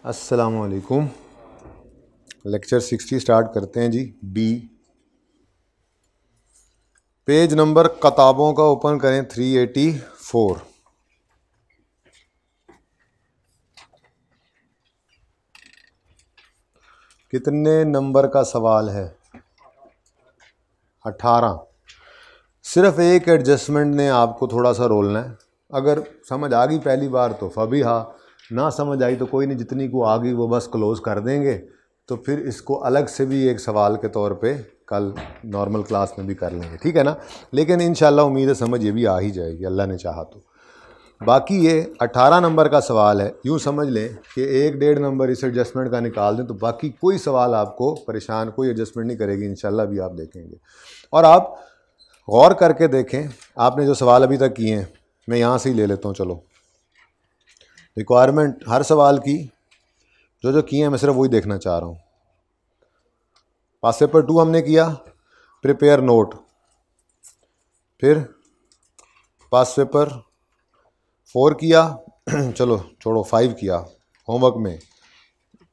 अस्सलामुअलैकुम। Lecture 60 start करते हैं जी। बी पेज नंबर किताबों का ओपन करें 384। कितने नंबर का सवाल है? 18। सिर्फ एक एडजस्टमेंट ने आपको थोड़ा सा रोलना है। अगर समझ आ गई पहली बार तो फबीहा, ना समझ आई तो कोई नहीं, जितनी को आ गई वो बस क्लोज कर देंगे। तो फिर इसको अलग से भी एक सवाल के तौर पे कल नॉर्मल क्लास में भी कर लेंगे, ठीक है ना। लेकिन इंशाल्लाह उम्मीद है समझ ये भी आ ही जाएगी अल्लाह ने चाहा तो। बाकी ये 18 नंबर का सवाल है। यूँ समझ लें कि 1-1.5 नंबर इस एडजस्टमेंट का निकाल दें तो बाकी कोई सवाल आपको परेशान, कोई एडजस्टमेंट नहीं करेगी इंशाल्लाह, भी आप देखेंगे। और आप गौर करके देखें, आपने जो सवाल अभी तक किए हैं, मैं यहाँ से ही ले लेता हूँ। चलो, रिक्वायरमेंट हर सवाल की जो जो किए हैं मैं सिर्फ वही देखना चाह रहा हूँ। पास पेपर 2 हमने किया, प्रिपेयर नोट। फिर पास पेपर 4 किया चलो छोड़ो 5 किया। होमवर्क में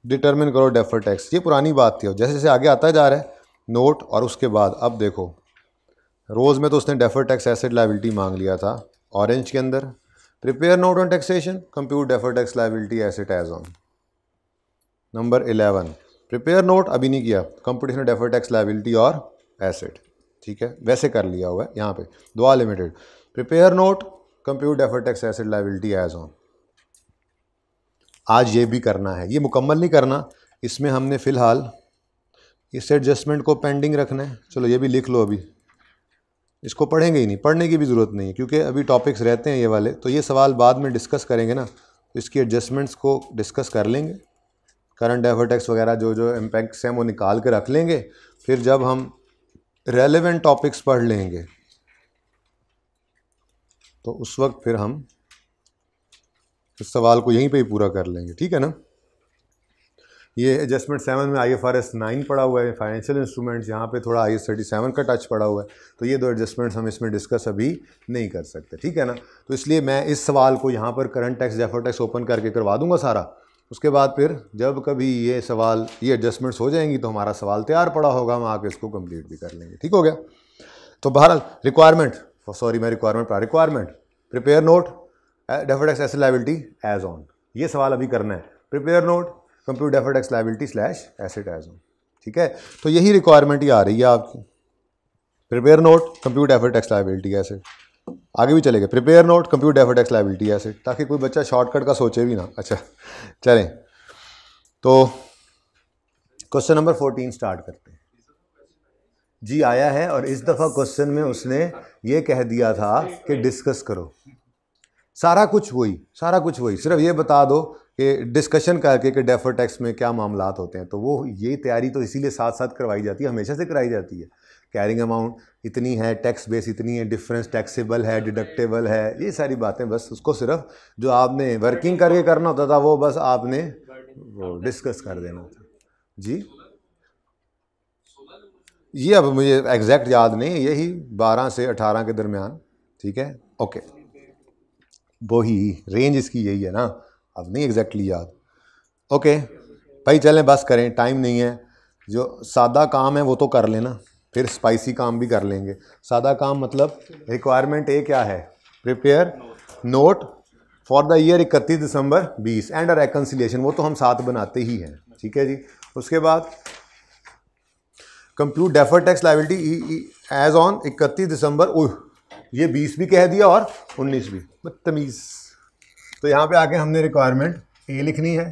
डिटरमिन करो डेफर टैक्स, ये पुरानी बात थी। जैसे जैसे आगे आता जा रहा है नोट, और उसके बाद अब देखो रोज़ में तो उसने डेफर टैक्स एसेट लायबिलिटी मांग लिया था। ऑरेंज के अंदर prepare note on taxation, compute defer tax liability asset as on. Number 11 prepare note अभी नहीं किया, कंप्यूटेशन डेफर टैक्स लायबिलिटी और एसेट, ठीक है, वैसे कर लिया हुआ है यहाँ पे। Dua limited prepare note compute defer tax asset liability as on. आज ये भी करना है, ये मुकम्मल नहीं करना, इसमें हमने फ़िलहाल इस एडजस्टमेंट को पेंडिंग रखना है। चलो ये भी लिख लो, अभी इसको पढ़ेंगे ही नहीं, पढ़ने की भी ज़रूरत नहीं है क्योंकि अभी टॉपिक्स रहते हैं ये वाले। तो ये सवाल बाद में डिस्कस करेंगे ना, तो इसकी एडजस्टमेंट्स को डिस्कस कर लेंगे। करंट डेफर टैक्स वगैरह जो जो इम्पैक्ट्स हैं वो निकाल के रख लेंगे। फिर जब हम रेलेवेंट टॉपिक्स पढ़ लेंगे तो उस वक्त फिर हम इस सवाल को यहीं पे ही पूरा कर लेंगे, ठीक है ना। ये एडजस्टमेंट 7 में IFRS 9 पड़ा हुआ है, फाइनेंशियल इंस्ट्रूमेंट्स, यहाँ पे थोड़ा IAS 37 का टच पड़ा हुआ है। तो ये 2 एडजस्टमेंट्स हम इसमें डिस्कस अभी नहीं कर सकते, ठीक है ना। तो इसलिए मैं इस सवाल को यहाँ पर current tax defer tax open करके करवा दूंगा सारा। उसके बाद फिर जब कभी ये सवाल, ये एडजस्टमेंट्स हो जाएंगी तो हमारा सवाल तैयार पड़ा होगा, हम आके इसको कंप्लीट भी कर लेंगे, ठीक हो गया। तो बहरहाल रिक्वायरमेंट, सॉरी मैं requirement prepare note defer tax asset liability as on, ये सवाल अभी करना है। Prepare note compute defer tax liability slash asset as on, ठीक है। तो यही रिक्वायरमेंट ही आ रही है आपकी। Prepare note compute defer tax liability asset, आगे भी चलेगा prepare note compute defer tax liability asset, ताकि कोई बच्चा शॉर्टकट का सोचे भी ना। अच्छा चलें, तो क्वेश्चन नंबर 14 स्टार्ट करते हैं जी। आया है और इस दफ़ा क्वेश्चन में उसने ये कह दिया था कि डिस्कस करो। सारा कुछ वही, सिर्फ ये बता दो कि डिस्कशन करके कि डेफर टैक्स में क्या मामलात होते हैं। तो वो ये तैयारी तो इसीलिए साथ साथ करवाई जाती है, हमेशा से कराई जाती है। कैरिंग अमाउंट इतनी है, टैक्स बेस इतनी है, डिफरेंस टैक्सेबल है, डिडक्टेबल है, ये सारी बातें बस उसको सिर्फ जो आपने वर्किंग करके करना होता था वो बस आपने वो डिस्कस कर देना था जी। ये अब मुझे एग्जैक्ट याद नहीं, यही 12 से 18 के दरमियान, ठीक है, ओके। वही रेंज इसकी यही है ना, अब नहीं एग्जैक्टली याद। ओके भाई चलें, बस करें, टाइम नहीं है। जो सादा काम है वो तो कर लेना, फिर स्पाइसी काम भी कर लेंगे। सादा काम मतलब रिक्वायरमेंट ए क्या है? Prepare note for the year 31 December 20 and a reconciliation, वो तो हम साथ बनाते ही हैं, ठीक है जी। उसके बाद compute defer tax liability as on 31 दिसंबर, ये 20 भी कह दिया और 19 भी, बदतमीज़। तो यहाँ पे आके हमने रिक्वायरमेंट ए लिखनी है,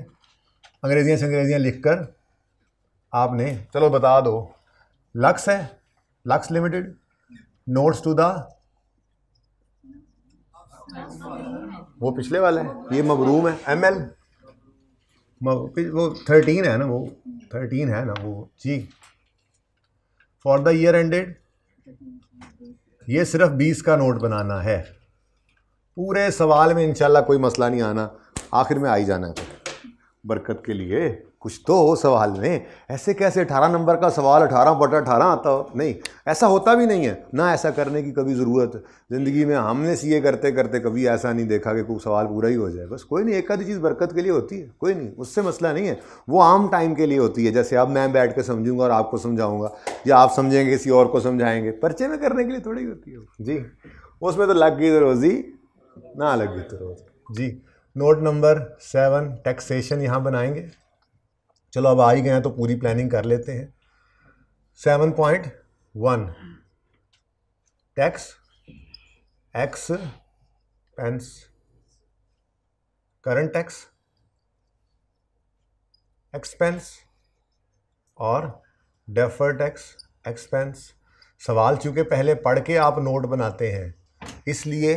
अंग्रेजियाँ लिखकर आपने चलो बता दो। लक्स है, Lux limited, notes to the, वो पिछले वाला है, ये मबरूम है, ML वो 13 है ना, वो 13 है ना वो जी। फॉर द ईयर एंडेड, ये सिर्फ 20 का नोट बनाना है। पूरे सवाल में इंशाल्लाह कोई मसला नहीं आना, आखिर में आ ही जाना है। बरकत के लिए कुछ तो हो सवाल में। ऐसे कैसे 18 नंबर का सवाल 18/18 आता हो? नहीं, ऐसा होता भी नहीं है ना, ऐसा करने की कभी ज़रूरत ज़िंदगी में हमने सीए करते करते कभी ऐसा नहीं देखा कि कोई सवाल पूरा ही हो जाए। बस कोई नहीं, एक आधी चीज़ बरकत के लिए होती है, कोई नहीं, उससे मसला नहीं है, वो आम टाइम के लिए होती है। जैसे अब मैं बैठ के समझूंगा और आपको समझाऊंगा, या आप समझेंगे किसी और को समझाएंगे, पर्चे में करने के लिए थोड़ी होती है जी। उसमें तो लग गई तो रोज़ी, ना लग गई तो रोज़ी जी। नोट नंबर 7 टैक्सेशन यहाँ बनाएंगे। चलो अब आ ही गए हैं तो पूरी प्लानिंग कर लेते हैं। 7.1 tax expense, current tax expense और डेफर्ड टैक्स एक्सपेंस। सवाल चूंकि पहले पढ़ के आप नोट बनाते हैं, इसलिए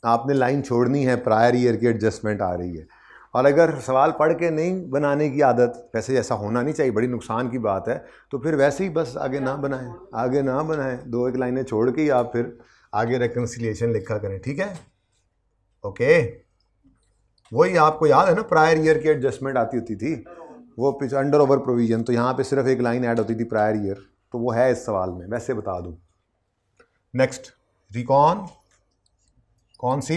आपने लाइन छोड़नी है, प्रायर ईयर की एडजस्टमेंट आ रही है। और अगर सवाल पढ़ के नहीं बनाने की आदत, वैसे ऐसा होना नहीं चाहिए, बड़ी नुकसान की बात है, तो फिर वैसे ही बस आगे ना बनाएं, आगे ना बनाएं, 2-1 लाइनें छोड़ के ही आप फिर आगे रेकन्सिलिएशन लिखा करें, ठीक है? ओके, वही आपको याद है ना, प्रायर ईयर की एडजस्टमेंट आती होती थी, वो पिछ अंडर ओवर प्रोविजन, तो यहाँ पे सिर्फ एक लाइन ऐड होती थी प्रायर ईयर, तो वो है इस सवाल में, वैसे बता दूँ। नेक्स्ट, रिकॉन, कौन सी?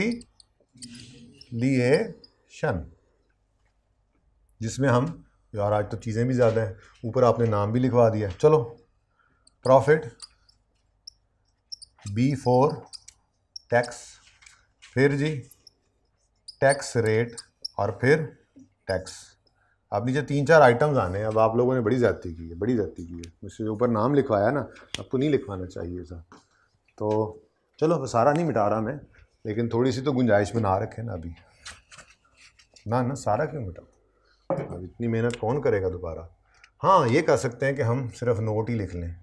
लिएशन, जिसमें हम, यार आज तो चीज़ें भी ज़्यादा हैं, ऊपर आपने नाम भी लिखवा दिया। चलो, प्रॉफिट बिफोर टैक्स, फिर जी टैक्स रेट, और फिर टैक्स। अब नीचे 3-4 आइटम्स आने हैं। अब आप लोगों ने बड़ी ज़्यादती की है, बड़ी ज़्यादती की है, मुझसे ऊपर नाम लिखवाया ना, आपको नहीं लिखवाना चाहिए था। तो चलो, सारा नहीं मिटा रहा मैं, लेकिन थोड़ी सी तो गुंजाइश बना रखे ना अभी। ना सारा क्यों मिटाओ, अब इतनी मेहनत कौन करेगा दोबारा। हाँ, ये कह सकते हैं कि हम सिर्फ नोट ही लिख लें।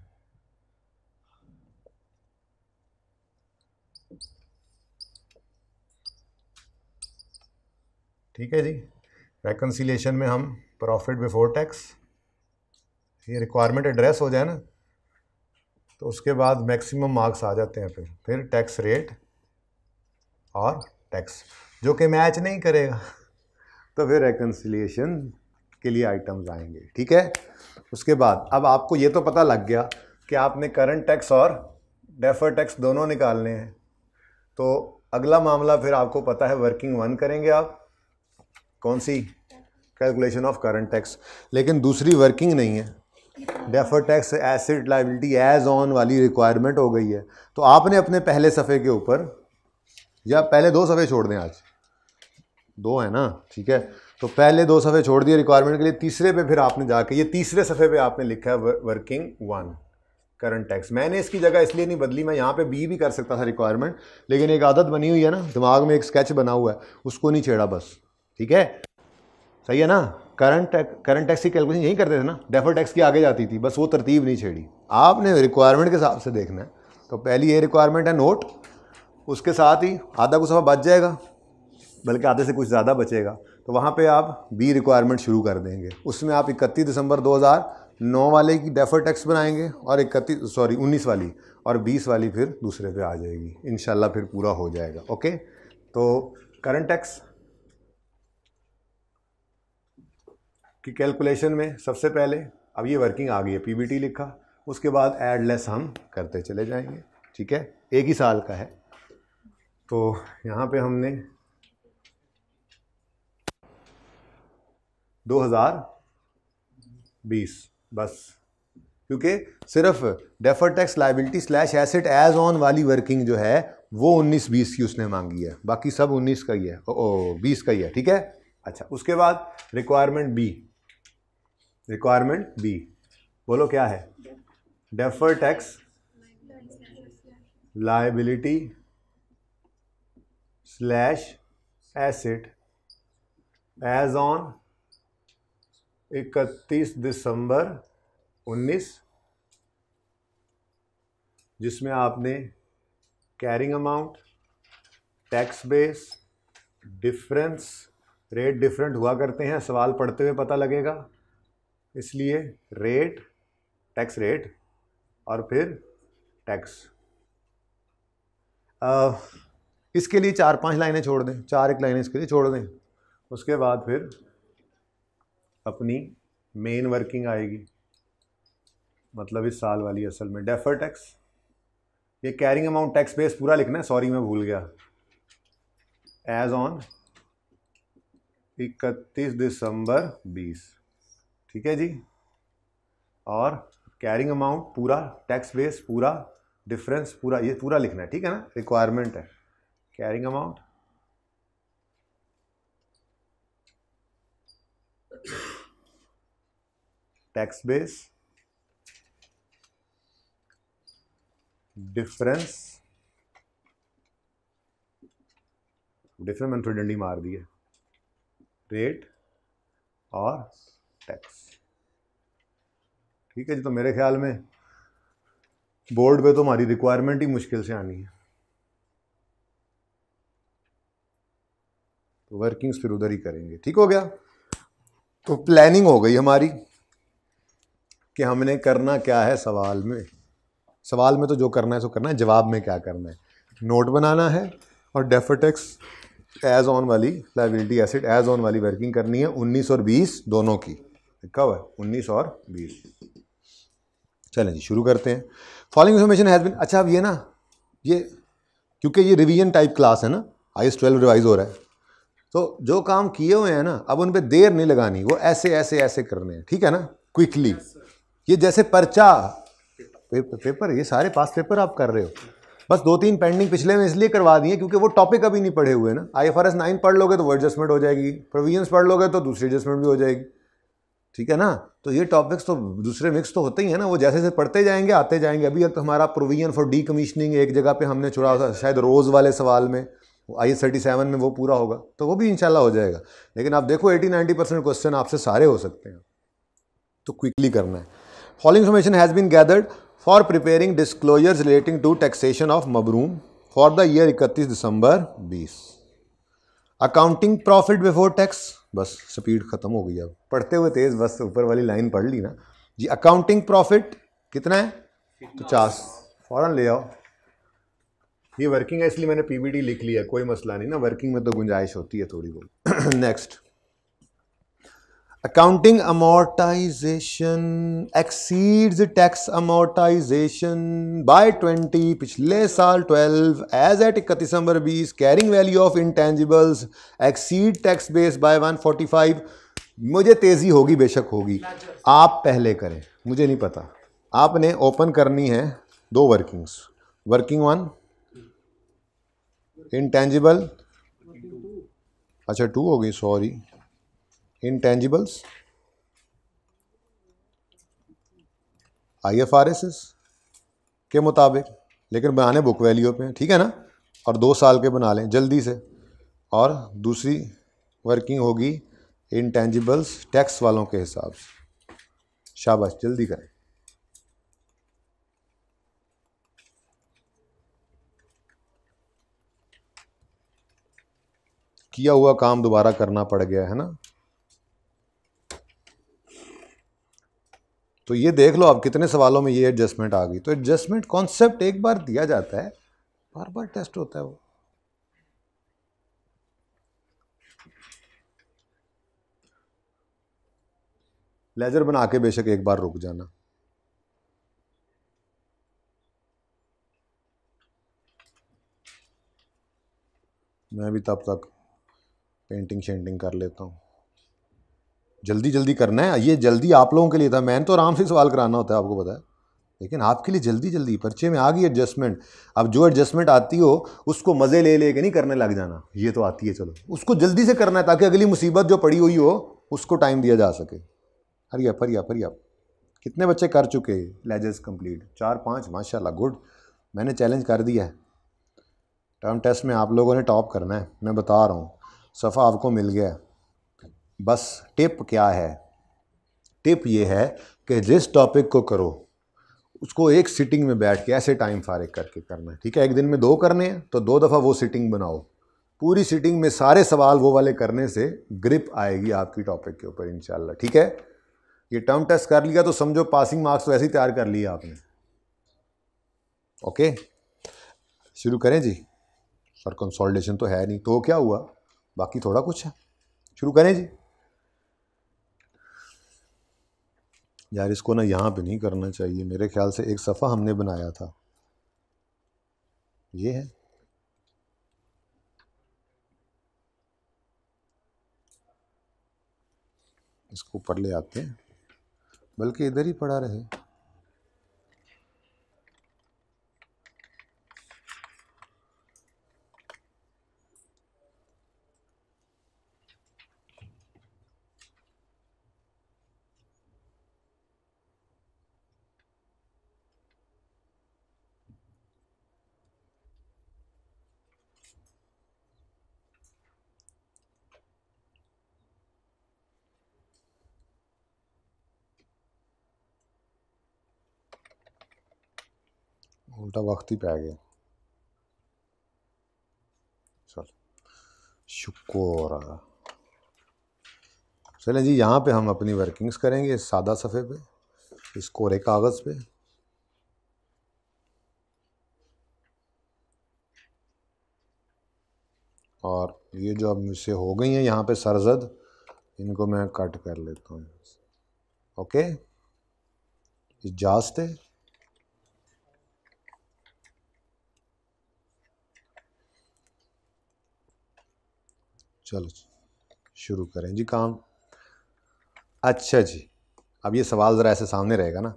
ठीक है जी। रेकन्सिलिएशन में हम प्रॉफिट बिफोर टैक्स, ये रिक्वायरमेंट एड्रेस हो जाए ना, तो उसके बाद मैक्सिमम मार्क्स आ जाते हैं। फिर टैक्स रेट और टैक्स, जो कि मैच नहीं करेगा तो फिर रेकन्सिलिएशन के लिए आइटम्स आएंगे, ठीक है? उसके बाद अब आपको ये तो पता लग गया कि आपने करंट टैक्स और डेफर्ड टैक्स दोनों निकालने हैं। तो अगला मामला फिर आपको पता है, वर्किंग 1 करेंगे आप, कौन सी? Calculation of current tax. लेकिन दूसरी वर्किंग नहीं है, deferred tax asset liability as on वाली रिक्वायरमेंट हो गई है। तो आपने अपने पहले सफ़े के ऊपर, या पहले 2 सफ़े छोड़ दें, आज 2 है ना, ठीक है, तो पहले 2 सफ़े छोड़ दिए रिक्वायरमेंट के लिए, तीसरे पे फिर आपने जाके ये तीसरे सफ़े पे आपने लिखा है वर्किंग 1 करंट टैक्स। मैंने इसकी जगह इसलिए नहीं बदली, मैं यहाँ पे बी भी कर सकता था रिक्वायरमेंट, लेकिन एक आदत बनी हुई है ना, दिमाग में एक स्केच बना हुआ है, उसको नहीं छेड़ा बस, ठीक है? सही है ना? करंट टैक्स की कैलकुलेशन यही करते थे ना, डेफर्ड टैक्स की आगे जाती थी, बस वो तरतीब नहीं छेड़ी। आपने रिक्वायरमेंट के हिसाब से देखना है। तो पहली ये रिक्वायरमेंट है नोट, उसके साथ ही आधा कुछ सफ़ा बच जाएगा, बल्कि आधे से कुछ ज़्यादा बचेगा, तो वहाँ पे आप बी रिक्वायरमेंट शुरू कर देंगे। उसमें आप 31 दिसंबर 2009 वाले की डेफर्ड टैक्स बनाएंगे, और 19 वाली, और 20 वाली फिर दूसरे पे आ जाएगी, इंशाल्लाह फिर पूरा हो जाएगा। ओके, तो करंट टैक्स की कैलकुलेशन में सबसे पहले, अब ये वर्किंग आ गई है, पीबीटी लिखा, उसके बाद ऐड लेस हम करते चले जाएंगे, ठीक है? एक ही साल का है, तो यहाँ पे हमने 2020 बस, क्योंकि सिर्फ deferred tax liability slash asset as on वाली वर्किंग जो है वो 19-20 की उसने मांगी है, बाकी सब 19 का ही है, 20 का ही है, ठीक है? अच्छा, उसके बाद रिक्वायरमेंट बी, बोलो क्या है? Deferred tax liability slash asset as on 31 दिसंबर 19, जिसमें आपने carrying amount, tax base, difference, rate different हुआ करते हैं, सवाल पढ़ते हुए पता लगेगा, इसलिए रेट, टैक्स रेट, और फिर टैक्स। इसके लिए 4-5 लाइनें छोड़ दें, 4 एक लाइनें इसके लिए छोड़ दें। उसके बाद फिर अपनी मेन वर्किंग आएगी, मतलब इस साल वाली असल में डेफर टैक्स। ये कैरिंग अमाउंट टैक्स बेस पूरा लिखना है, सॉरी मैं भूल गया, एज ऑन 31 दिसंबर 20, ठीक है जी। और कैरिंग अमाउंट पूरा, टैक्स बेस पूरा, डिफरेंस पूरा, ये पूरा लिखना है, ठीक है ना, रिक्वायरमेंट है। Carrying amount tax base difference, मैंने थोड़ी डंडी मार दी है, रेट और टैक्स, ठीक है जी। तो मेरे ख्याल में बोर्ड पे तो हमारी रिक्वायरमेंट ही मुश्किल से आनी है, तो वर्किंग्स फिर उधर ही करेंगे, ठीक हो गया। तो प्लानिंग हो गई हमारी कि हमने करना क्या है सवाल में। सवाल में तो जो करना है सो करना है, जवाब में क्या करना है, नोट बनाना है और डेफर टैक्स एज ऑन वाली लायबिलिटी एसेट एज ऑन वाली वर्किंग करनी है 19 और 20 दोनों की। लिखा हुआ है 19 और 20। चलें जी शुरू करते हैं। फॉलोइंग इन्फॉर्मेशन हैज़ बीन, अच्छा अब ये ना, ये क्योंकि ये रिवीजन टाइप क्लास है ना, IAS 12 रिवाइज हो रहा है, तो जो काम किए हुए हैं ना अब उन पर देर नहीं लगानी, वो ऐसे ऐसे ऐसे करने हैं, ठीक है ना, क्विकली। ये जैसे पर्चा पेपर, ये सारे पास पेपर आप कर रहे हो, बस 2-3 पेंडिंग पिछले में इसलिए करवा दिए क्योंकि वो टॉपिक अभी नहीं पढ़े हुए ना। IFRS 9 पढ़ लोगे तो वो एडजस्टमेंट हो जाएगी, प्रोविजंस पढ़ लोगे तो दूसरी एडजस्टमेंट भी हो जाएगी, ठीक है ना। तो ये टॉपिक्स तो दूसरे मिक्स तो होते ही है ना, वो जैसे जैसे पढ़ते जाएंगे आते जाएंगे। अभी तो हमारा प्रोविजन फॉर डी कमीशनिंग एक जगह पे हमने छोड़ा था, शायद रोज़ वाले सवाल में, IAS 37 में वो पूरा होगा, तो वो भी इंशाल्लाह हो जाएगा। लेकिन आप देखो 80-90% क्वेश्चन आपसे सारे हो सकते हैं, तो क्विकली करना है। Following information has been gathered for preparing disclosures relating to taxation of मबरूम for the year 31 December 20। Accounting profit before tax, बस स्पीड खत्म हो गई, अब पढ़ते हुए तेज, बस ऊपर वाली लाइन पढ़ ली ना जी। अकाउंटिंग प्रॉफिट कितना है, 50, फौरन ले आओ। ये वर्किंग है इसलिए मैंने PBT लिख लिया, कोई मसला नहीं ना, वर्किंग में तो गुंजाइश होती है थोड़ी बहुत। Next, accounting amortisation exceeds tax amortisation by 20, पिछले साल 12 as at 31 December 20। Carrying value of intangibles exceed tax base by 145। मुझे तेजी होगी, बेशक होगी, आप पहले करें, मुझे नहीं पता। आपने ओपन करनी है 2 वर्किंग्स, वर्किंग 1 इंटेंजिबल, अच्छा 2 हो गई, सॉरी, इंटेंजिबल्स IFRS के मुताबिक, लेकिन बनाने बुक वैल्यू पे, ठीक है ना, और 2 साल के बना लें जल्दी से। और दूसरी वर्किंग होगी इंटेंजिबल्स टैक्स वालों के हिसाब से, शाबाश जल्दी करें। किया हुआ काम दोबारा करना पड़ गया है ना। तो ये देख लो आप कितने सवालों में ये एडजस्टमेंट आ गई। तो एडजस्टमेंट कॉन्सेप्ट एक बार दिया जाता है, बार बार टेस्ट होता है वो। लेजर बना के बेशक एक बार रुक जाना। मैं भी तब तक पेंटिंग शेंटिंग कर लेता हूँ। जल्दी जल्दी करना है, ये जल्दी आप लोगों के लिए था, मैंने तो आराम से सवाल कराना होता है आपको पता है, लेकिन आपके लिए जल्दी जल्दी पर्चे में आ गई एडजस्टमेंट। अब जो एडजस्टमेंट आती हो उसको मज़े ले लेके नहीं करने लग जाना, ये तो आती है चलो उसको जल्दी से करना है ताकि अगली मुसीबत जो पड़ी हुई हो उसको टाइम दिया जा सके। Hurry up hurry up hurry up. कितने बच्चे कर चुके लेजर्स कंप्लीट? 4-5, माशाल्लाह, गुड। मैंने चैलेंज कर दिया है, टर्म टेस्ट में आप लोगों ने टॉप करना है, मैं बता रहा हूँ। सफ़ा आपको मिल गया, बस टिप क्या है, टिप ये है कि जिस टॉपिक को करो उसको एक सिटिंग में बैठ के ऐसे टाइम फारिग करके करना है, ठीक है। एक दिन में 2 करने हैं तो 2 दफ़ा वो सिटिंग बनाओ, पूरी सिटिंग में सारे सवाल वो वाले करने से ग्रिप आएगी आपकी टॉपिक के ऊपर इंशाल्लाह, ठीक है। ये टर्म टेस्ट कर लिया तो समझो पासिंग मार्क्स तो ऐसे ही तैयार कर लिए आपने। ओके शुरू करें जी। सर कंसोलिडेशन तो है नहीं, तो क्या हुआ, बाकी थोड़ा कुछ है, शुरू करें जी। यार इसको ना यहाँ पे नहीं करना चाहिए, मेरे ख्याल से एक सफ़ा हमने बनाया था, ये है। इसको ऊपर ले आते हैं, बल्कि इधर ही पड़ा रहे। उल्टा वक्त ही पै गया। चल शुक्र। चलें जी, यहाँ पे हम अपनी वर्किंग्स करेंगे इस सादा सफ़े पे, इस कोरे कागज़ पे। और ये जो अब मुझसे हो गई हैं यहाँ पे सरजद, इनको मैं कट कर लेता हूँ। ओके, इजाज़त है। चलो शुरू करें जी काम। अच्छा जी, अब ये सवाल ज़रा ऐसे सामने रहेगा ना।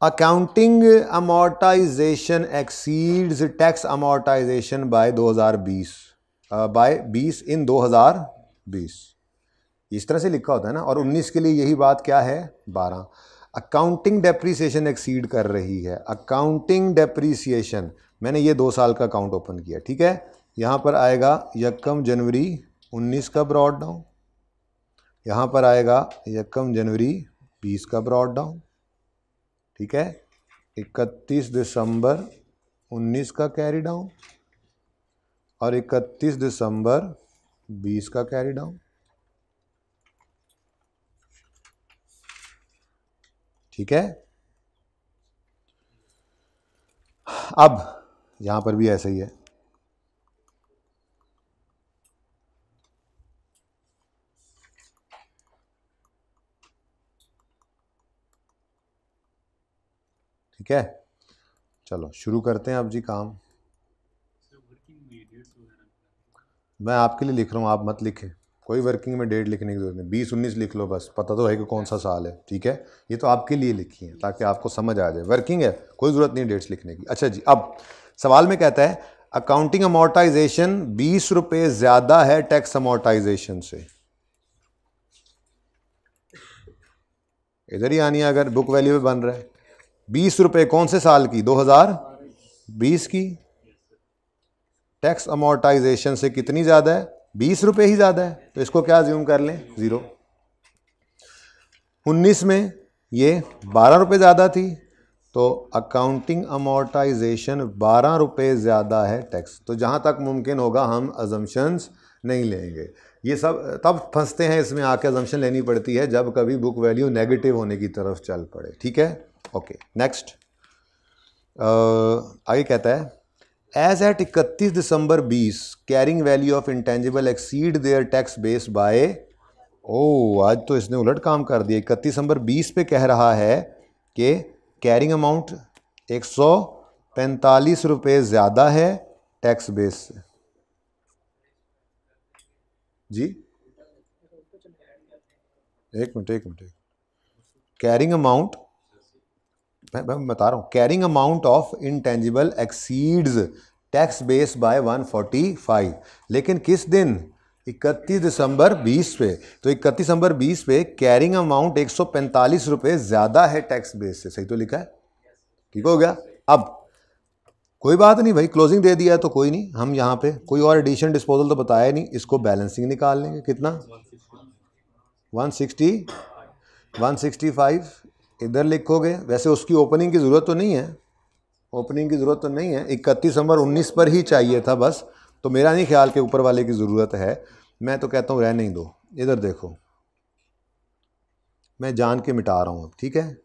Accounting amortisation exceeds tax amortisation by 2020 by 20 in 2020, इस तरह से लिखा होता है ना। और 19 के लिए यही बात क्या है, 12। अकाउंटिंग डेप्रीसिएशन एक्सीड कर रही है। अकाउंटिंग डेप्रीसिएशन, मैंने ये 2 साल का अकाउंट ओपन किया, ठीक है। यहाँ पर आएगा 1 जनवरी 19 का ब्रॉड डाउन, यहाँ पर आएगा 1 जनवरी 20 का ब्रॉड डाउन, ठीक है। 31 दिसंबर 19 का कैरी डाउन और 31 दिसंबर 20 का कैरी डाउन, ठीक है। अब यहां पर भी ऐसा ही है, ठीक है। चलो शुरू करते हैं अब जी काम। मैं आपके लिए लिख रहा हूँ, आप मत लिखें, कोई वर्किंग में डेट लिखने की जरूरत नहीं। 20-19 लिख लो बस, पता तो है कि कौन सा साल है, ठीक है। ये तो आपके लिए लिखी है ताकि आपको समझ आ जाए। वर्किंग है, कोई ज़रूरत नहीं डेट्स लिखने की। अच्छा जी, अब सवाल में कहता है अकाउंटिंग अमोर्टाइजेशन 20 रुपये ज़्यादा है टैक्स अमोर्टाइजेशन से। इधर ही आनी है, अगर बुक वैल्यू पे बन रहा है 20 रुपये कौन से साल की, 2020 की। टैक्स अमोर्टाइजेशन से कितनी ज़्यादा है, 20 रुपये ही ज़्यादा है, तो इसको क्या ज्यूम कर लें, 0। 19 में ये 12 रुपये ज़्यादा थी, तो अकाउंटिंग अमोर्टाइजेशन 12 रुपये ज़्यादा है टैक्स। तो जहाँ तक मुमकिन होगा हम अजम्पशंस नहीं लेंगे। ये सब तब फंसते हैं इसमें आके, अजम्पशन लेनी पड़ती है जब कभी बुक वैल्यू नेगेटिव होने की तरफ चल पड़े, ठीक है। ओके नेक्स्ट, आगे कहता है as at 31 December 20 carrying value of intangible exceed their tax base by. ओ आज तो इसने उलट काम कर दिया। 31 दिसंबर 20 पे कह रहा है कि कैरिंग अमाउंट 145 रुपये ज़्यादा है टैक्स बेस से। जी एक मिनट, कैरिंग अमाउंट मैं बता रहा हूँ, carrying amount of intangible exceeds tax base by 145, लेकिन किस दिन, 31 दिसंबर 20 पे। तो 31 दिसंबर 20 पे कैरिंग अमाउंट 145 रुपये ज़्यादा है टैक्स बेस से। सही तो लिखा है, ठीक हो गया। अब कोई बात नहीं भाई, क्लोजिंग दे दिया है तो कोई नहीं, हम यहाँ पे कोई और एडिशन डिस्पोजल तो बताया नहीं, इसको बैलेंसिंग निकाल लेंगे। कितना, 165 इधर लिखोगे। वैसे उसकी ओपनिंग की ज़रूरत तो नहीं है, ओपनिंग की ज़रूरत तो नहीं है, 31 दिसंबर 19 पर ही चाहिए था बस। तो मेरा नहीं ख्याल कि ऊपर वाले की ज़रूरत है, मैं तो कहता हूँ रहने ही दो। इधर देखो, मैं जान के मिटा रहा हूँ अब, ठीक है।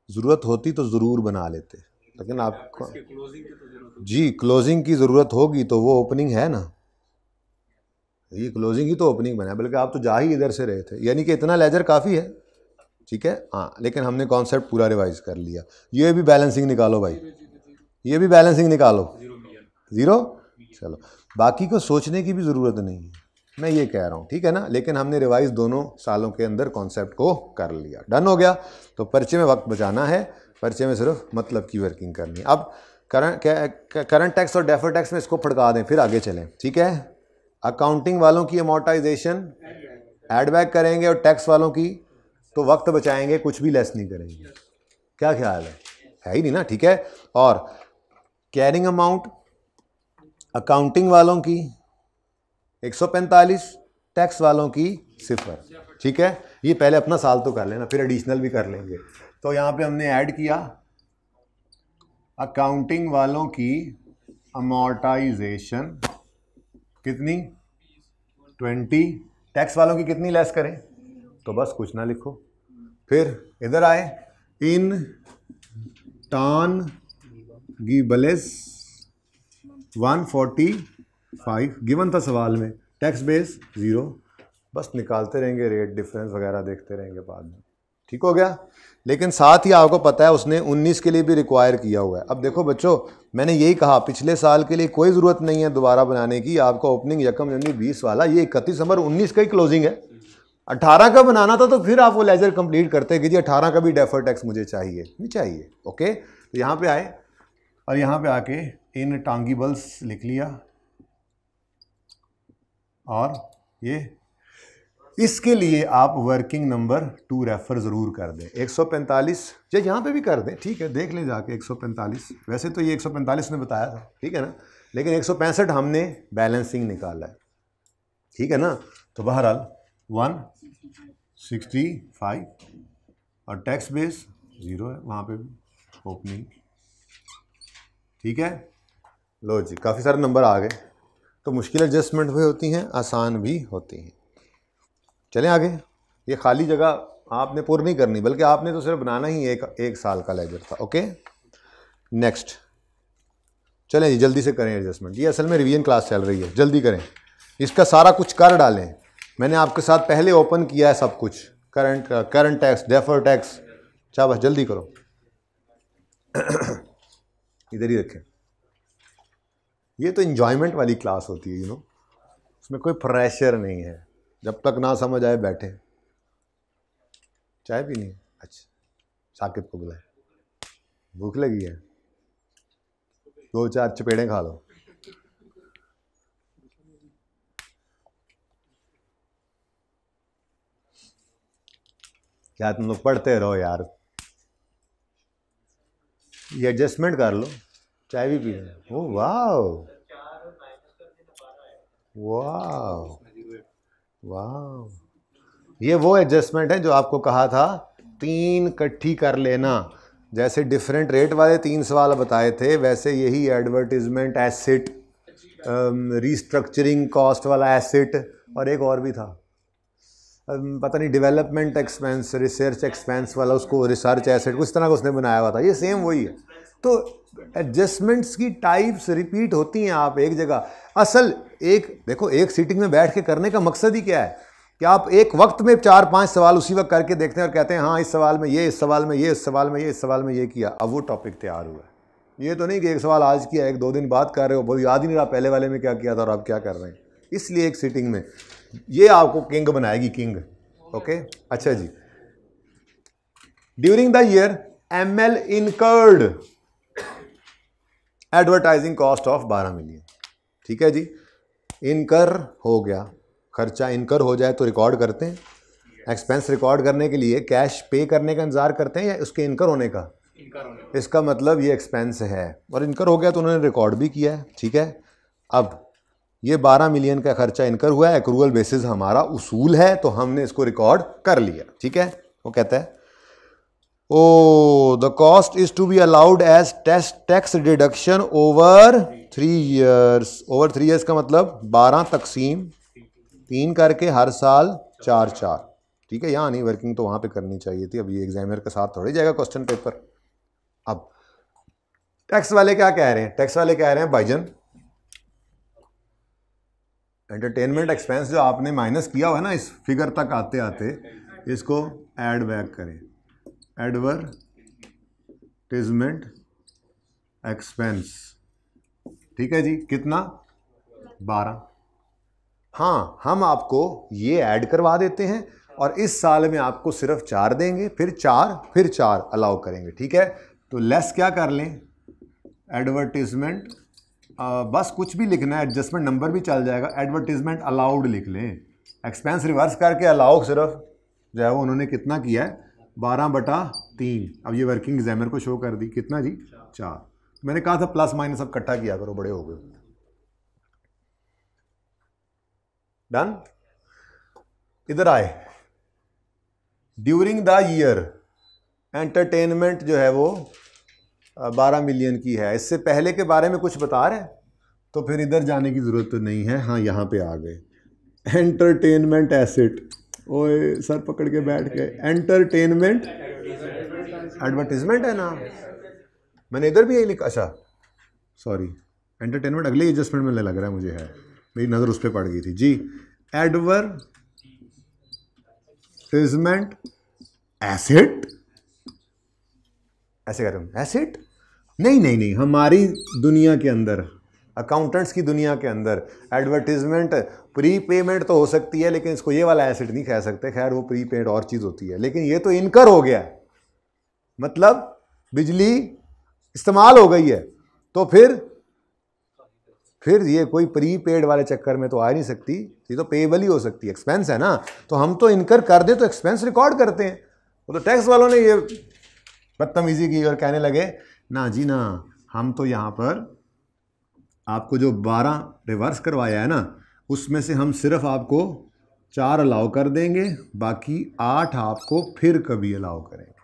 ज़रूरत होती तो ज़रूर बना लेते, लेकिन आपको जी क्लोजिंग की ज़रूरत होगी तो वो ओपनिंग है ना, ये क्लोजिंग ही तो ओपनिंग बना है। बल्कि आप तो जा ही इधर से रहे थे, यानी कि इतना लेजर काफ़ी है। ठीक है। हाँ, लेकिन हमने कॉन्सेप्ट पूरा रिवाइज कर लिया। ये भी बैलेंसिंग निकालो भाई, ये भी बैलेंसिंग निकालो, 0। चलो, बाकी को सोचने की भी ज़रूरत नहीं है, मैं ये कह रहा हूँ, ठीक है ना। लेकिन हमने रिवाइज दोनों सालों के अंदर कॉन्सेप्ट को कर लिया, डन हो गया। तो पर्चे में वक्त बचाना है, पर्चे में सिर्फ मतलब की वर्किंग करनी है। अब करंट टैक्स और डेफर्ड टैक्स में इसको फड़का दें, फिर आगे चलें, ठीक है। अकाउंटिंग वालों की अमोर्टाइजेशन एड बैक करेंगे और टैक्स वालों की तो वक्त बचाएंगे, कुछ भी लेस नहीं करेंगे। क्या ख्याल है ही नहीं ना, ठीक है। और कैरिंग अमाउंट अकाउंटिंग वालों की 145, टैक्स वालों की 0, ठीक है। ये पहले अपना साल तो कर लेना, फिर एडिशनल भी कर लेंगे। तो यहाँ पे हमने ऐड किया अकाउंटिंग वालों की अमोर्टाइजेशन कितनी, 20, टैक्स वालों की कितनी लेस करें, तो बस कुछ ना लिखो। फिर इधर आए, इन टानगिबल्स 145 गिवन था सवाल में, टैक्स बेस 0, बस निकालते रहेंगे, रेट डिफरेंस वगैरह देखते रहेंगे बाद में, ठीक हो गया। लेकिन साथ ही आपको पता है उसने 19 के लिए भी रिक्वायर किया हुआ है। अब देखो बच्चों, मैंने यही कहा पिछले साल के लिए कोई ज़रूरत नहीं है दोबारा बनाने की, आपका ओपनिंग 1 जनवरी 20 वाला, ये 31 दिसंबर 19 का ही क्लोजिंग है। 18 का बनाना था तो फिर आप वो लेजर कंप्लीट करते कि जी 18 का भी डेफर टैक्स मुझे चाहिए, नहीं चाहिए, ओके। तो यहाँ पे आए और यहाँ पे आके इन टांगिबल्स लिख लिया, और ये इसके लिए आप वर्किंग नंबर 2 रेफर ज़रूर कर दें। 145 या यहाँ पे भी कर दें, ठीक है, देख लें जाके 145, वैसे तो ये 145 ने बताया था, ठीक है ना, लेकिन 165 हमने बैलेंसिंग निकाला है, ठीक है ना। तो बहरहाल 165 और टैक्स बेस 0 है वहाँ पे भी, ओपनिंग, ठीक है। लो जी, काफ़ी सारे नंबर आ गए। तो मुश्किल एडजस्टमेंट भी होती हैं, आसान भी होती हैं। चलें आगे। ये खाली जगह आपने पूरी नहीं करनी, बल्कि आपने तो सिर्फ बनाना ही एक साल का लेजर था, ओके। नेक्स्ट, चलें जी जल्दी से करें एडजस्टमेंट। ये असल में रिवीजन क्लास चल रही है, जल्दी करें, इसका सारा कुछ कर डालें। मैंने आपके साथ पहले ओपन किया है सब कुछ, करंट टैक्स, डेफर टैक्स, बस जल्दी करो। इधर ही रखें। ये तो इंजॉयमेंट वाली क्लास होती है, उसमें कोई प्रेशर नहीं है, जब तक ना समझ आए बैठे। चाय पीनी है? अच्छा, साकिब को बुलाए, भूख लगी है, 2-4 चपेड़े खा लो। क्या तुम लोग पढ़ते रहो यार, ये एडजस्टमेंट कर लो, चाय भी पी लो। ओह वाह वाह वाह, ये वो एडजस्टमेंट है जो आपको कहा था 3 इकट्ठी कर लेना। जैसे डिफरेंट रेट वाले 3 सवाल बताए थे, वैसे यही एडवर्टीजमेंट, एसेट, रीस्ट्रक्चरिंग कॉस्ट वाला एसेट, और एक और भी था, पता नहीं, डेवलपमेंट एक्सपेंस, रिसर्च एक्सपेंस वाला, उसको रिसर्च एसेट कुछ तरह का उसने बनाया हुआ था। ये सेम वही है। तो एडजस्टमेंट्स की टाइप्स रिपीट होती हैं आप एक जगह। असल एक देखो, एक सीटिंग में बैठ के करने का मकसद ही क्या है कि आप एक वक्त में 4-5 सवाल उसी वक्त करके देखते हैं और कहते हैं हाँ इस सवाल में ये, इस सवाल में ये, इस सवाल में ये, इस सवाल में ये किया, अब वो टॉपिक तैयार हुआ है। ये तो नहीं कि एक सवाल आज किया, 1-2 दिन बाद कर रहे हो, बहुत याद ही नहीं रहा पहले वाले में क्या किया था और आप क्या कर रहे हैं। इसलिए एक सीटिंग में ये आपको किंग बनाएगी, किंग, ओके। अच्छा जी, during the year ML incurred advertising cost of 12 million, ठीक है जी। इनकर हो गया, खर्चा इनकर हो जाए तो रिकॉर्ड करते हैं। एक्सपेंस रिकॉर्ड करने के लिए कैश पे करने का इंतजार करते हैं या उसके इनकर होने का? इसका मतलब ये एक्सपेंस है और इनकर हो गया तो उन्होंने रिकॉर्ड भी किया है, ठीक है। अब ये 12 मिलियन का खर्चा इनकर हुआ है, एक्रूअल बेसिस हमारा उसूल है, तो हमने इसको रिकॉर्ड कर लिया, ठीक है। वो कहता है the cost is to be allowed as tax deduction over 3 years. Over 3 years का मतलब 12 तकसीम 3 करके हर साल 4-4, ठीक है। यहाँ नहीं, वर्किंग तो वहाँ पे करनी चाहिए थी। अब ये एग्जामिनर के साथ थोड़ी जाएगा क्वेश्चन पेपर। अब टैक्स वाले क्या कह रहे हैं? टैक्स वाले कह रहे हैं भाईजान, एंटरटेनमेंट एक्सपेंस जो आपने माइनस किया हुआ है ना इस फिगर तक आते आते, इसको ऐड बैक करें, एडवर्टिजमेंट एक्सपेंस, ठीक है जी, कितना 12। हाँ, हम आपको ये ऐड करवा देते हैं और इस साल में आपको सिर्फ 4 देंगे, फिर 4 अलाउ करेंगे, ठीक है। तो लेस क्या कर लें, एडवर्टिजमेंट, बस कुछ भी लिखना है, एडजस्टमेंट नंबर भी चल जाएगा, एडवर्टिजमेंट अलाउड लिख लें, एक्सपेंस रिवर्स करके अलाउ सिर्फ जो है वो उन्होंने कितना किया है 12/3। अब ये वर्किंग एग्जामिनर को शो कर दी, कितना जी 4। मैंने कहा था प्लस माइनस सब इकट्ठा किया करो, बड़े हो गए। डन। इधर आए, ड्यूरिंग द ईयर एंटरटेनमेंट जो है वो 12 मिलियन की है। इससे पहले के बारे में कुछ बता रहे हैं तो फिर इधर जाने की ज़रूरत तो नहीं है। हाँ, यहाँ पे आ गए, एंटरटेनमेंट एसेट, ओए सर पकड़ के बैठ गए, एंटरटेनमेंट एडवर्टीजमेंट है ना, मैंने इधर भी यही लिखा, अच्छा सॉरी, एंटरटेनमेंट अगले एडजस्टमेंट में लग रहा है मुझे, है मेरी नज़र उस पर पड़ गई थी जी। एडवर्टीजमेंट एसेट, ऐसे कर रहे हैं एसेट, नहीं, हमारी दुनिया के अंदर, अकाउंटेंट्स की दुनिया के अंदर एडवर्टीजमेंट प्री पेमेंट तो हो सकती है, लेकिन इसको ये वाला एसेट नहीं कह सकते। खैर वो प्री पेमेंट और चीज़ होती है, लेकिन ये तो इनकर हो गया, मतलब बिजली इस्तेमाल हो गई है, तो फिर ये कोई प्री पेड वाले चक्कर में तो आ नहीं सकती, ये तो पेएबल ही हो सकती है, एक्सपेंस है ना। तो हम तो इनकर कर दे तो एक्सपेंस रिकॉर्ड करते हैं। वो तो टैक्स वालों ने ये बदतमीजी की और कहने लगे ना जी ना, हम तो यहाँ पर आपको जो 12 रिवर्स करवाया है ना, उसमें से हम सिर्फ आपको 4 अलाउ कर देंगे, बाकी 8 आपको फिर कभी अलाउ करेंगे।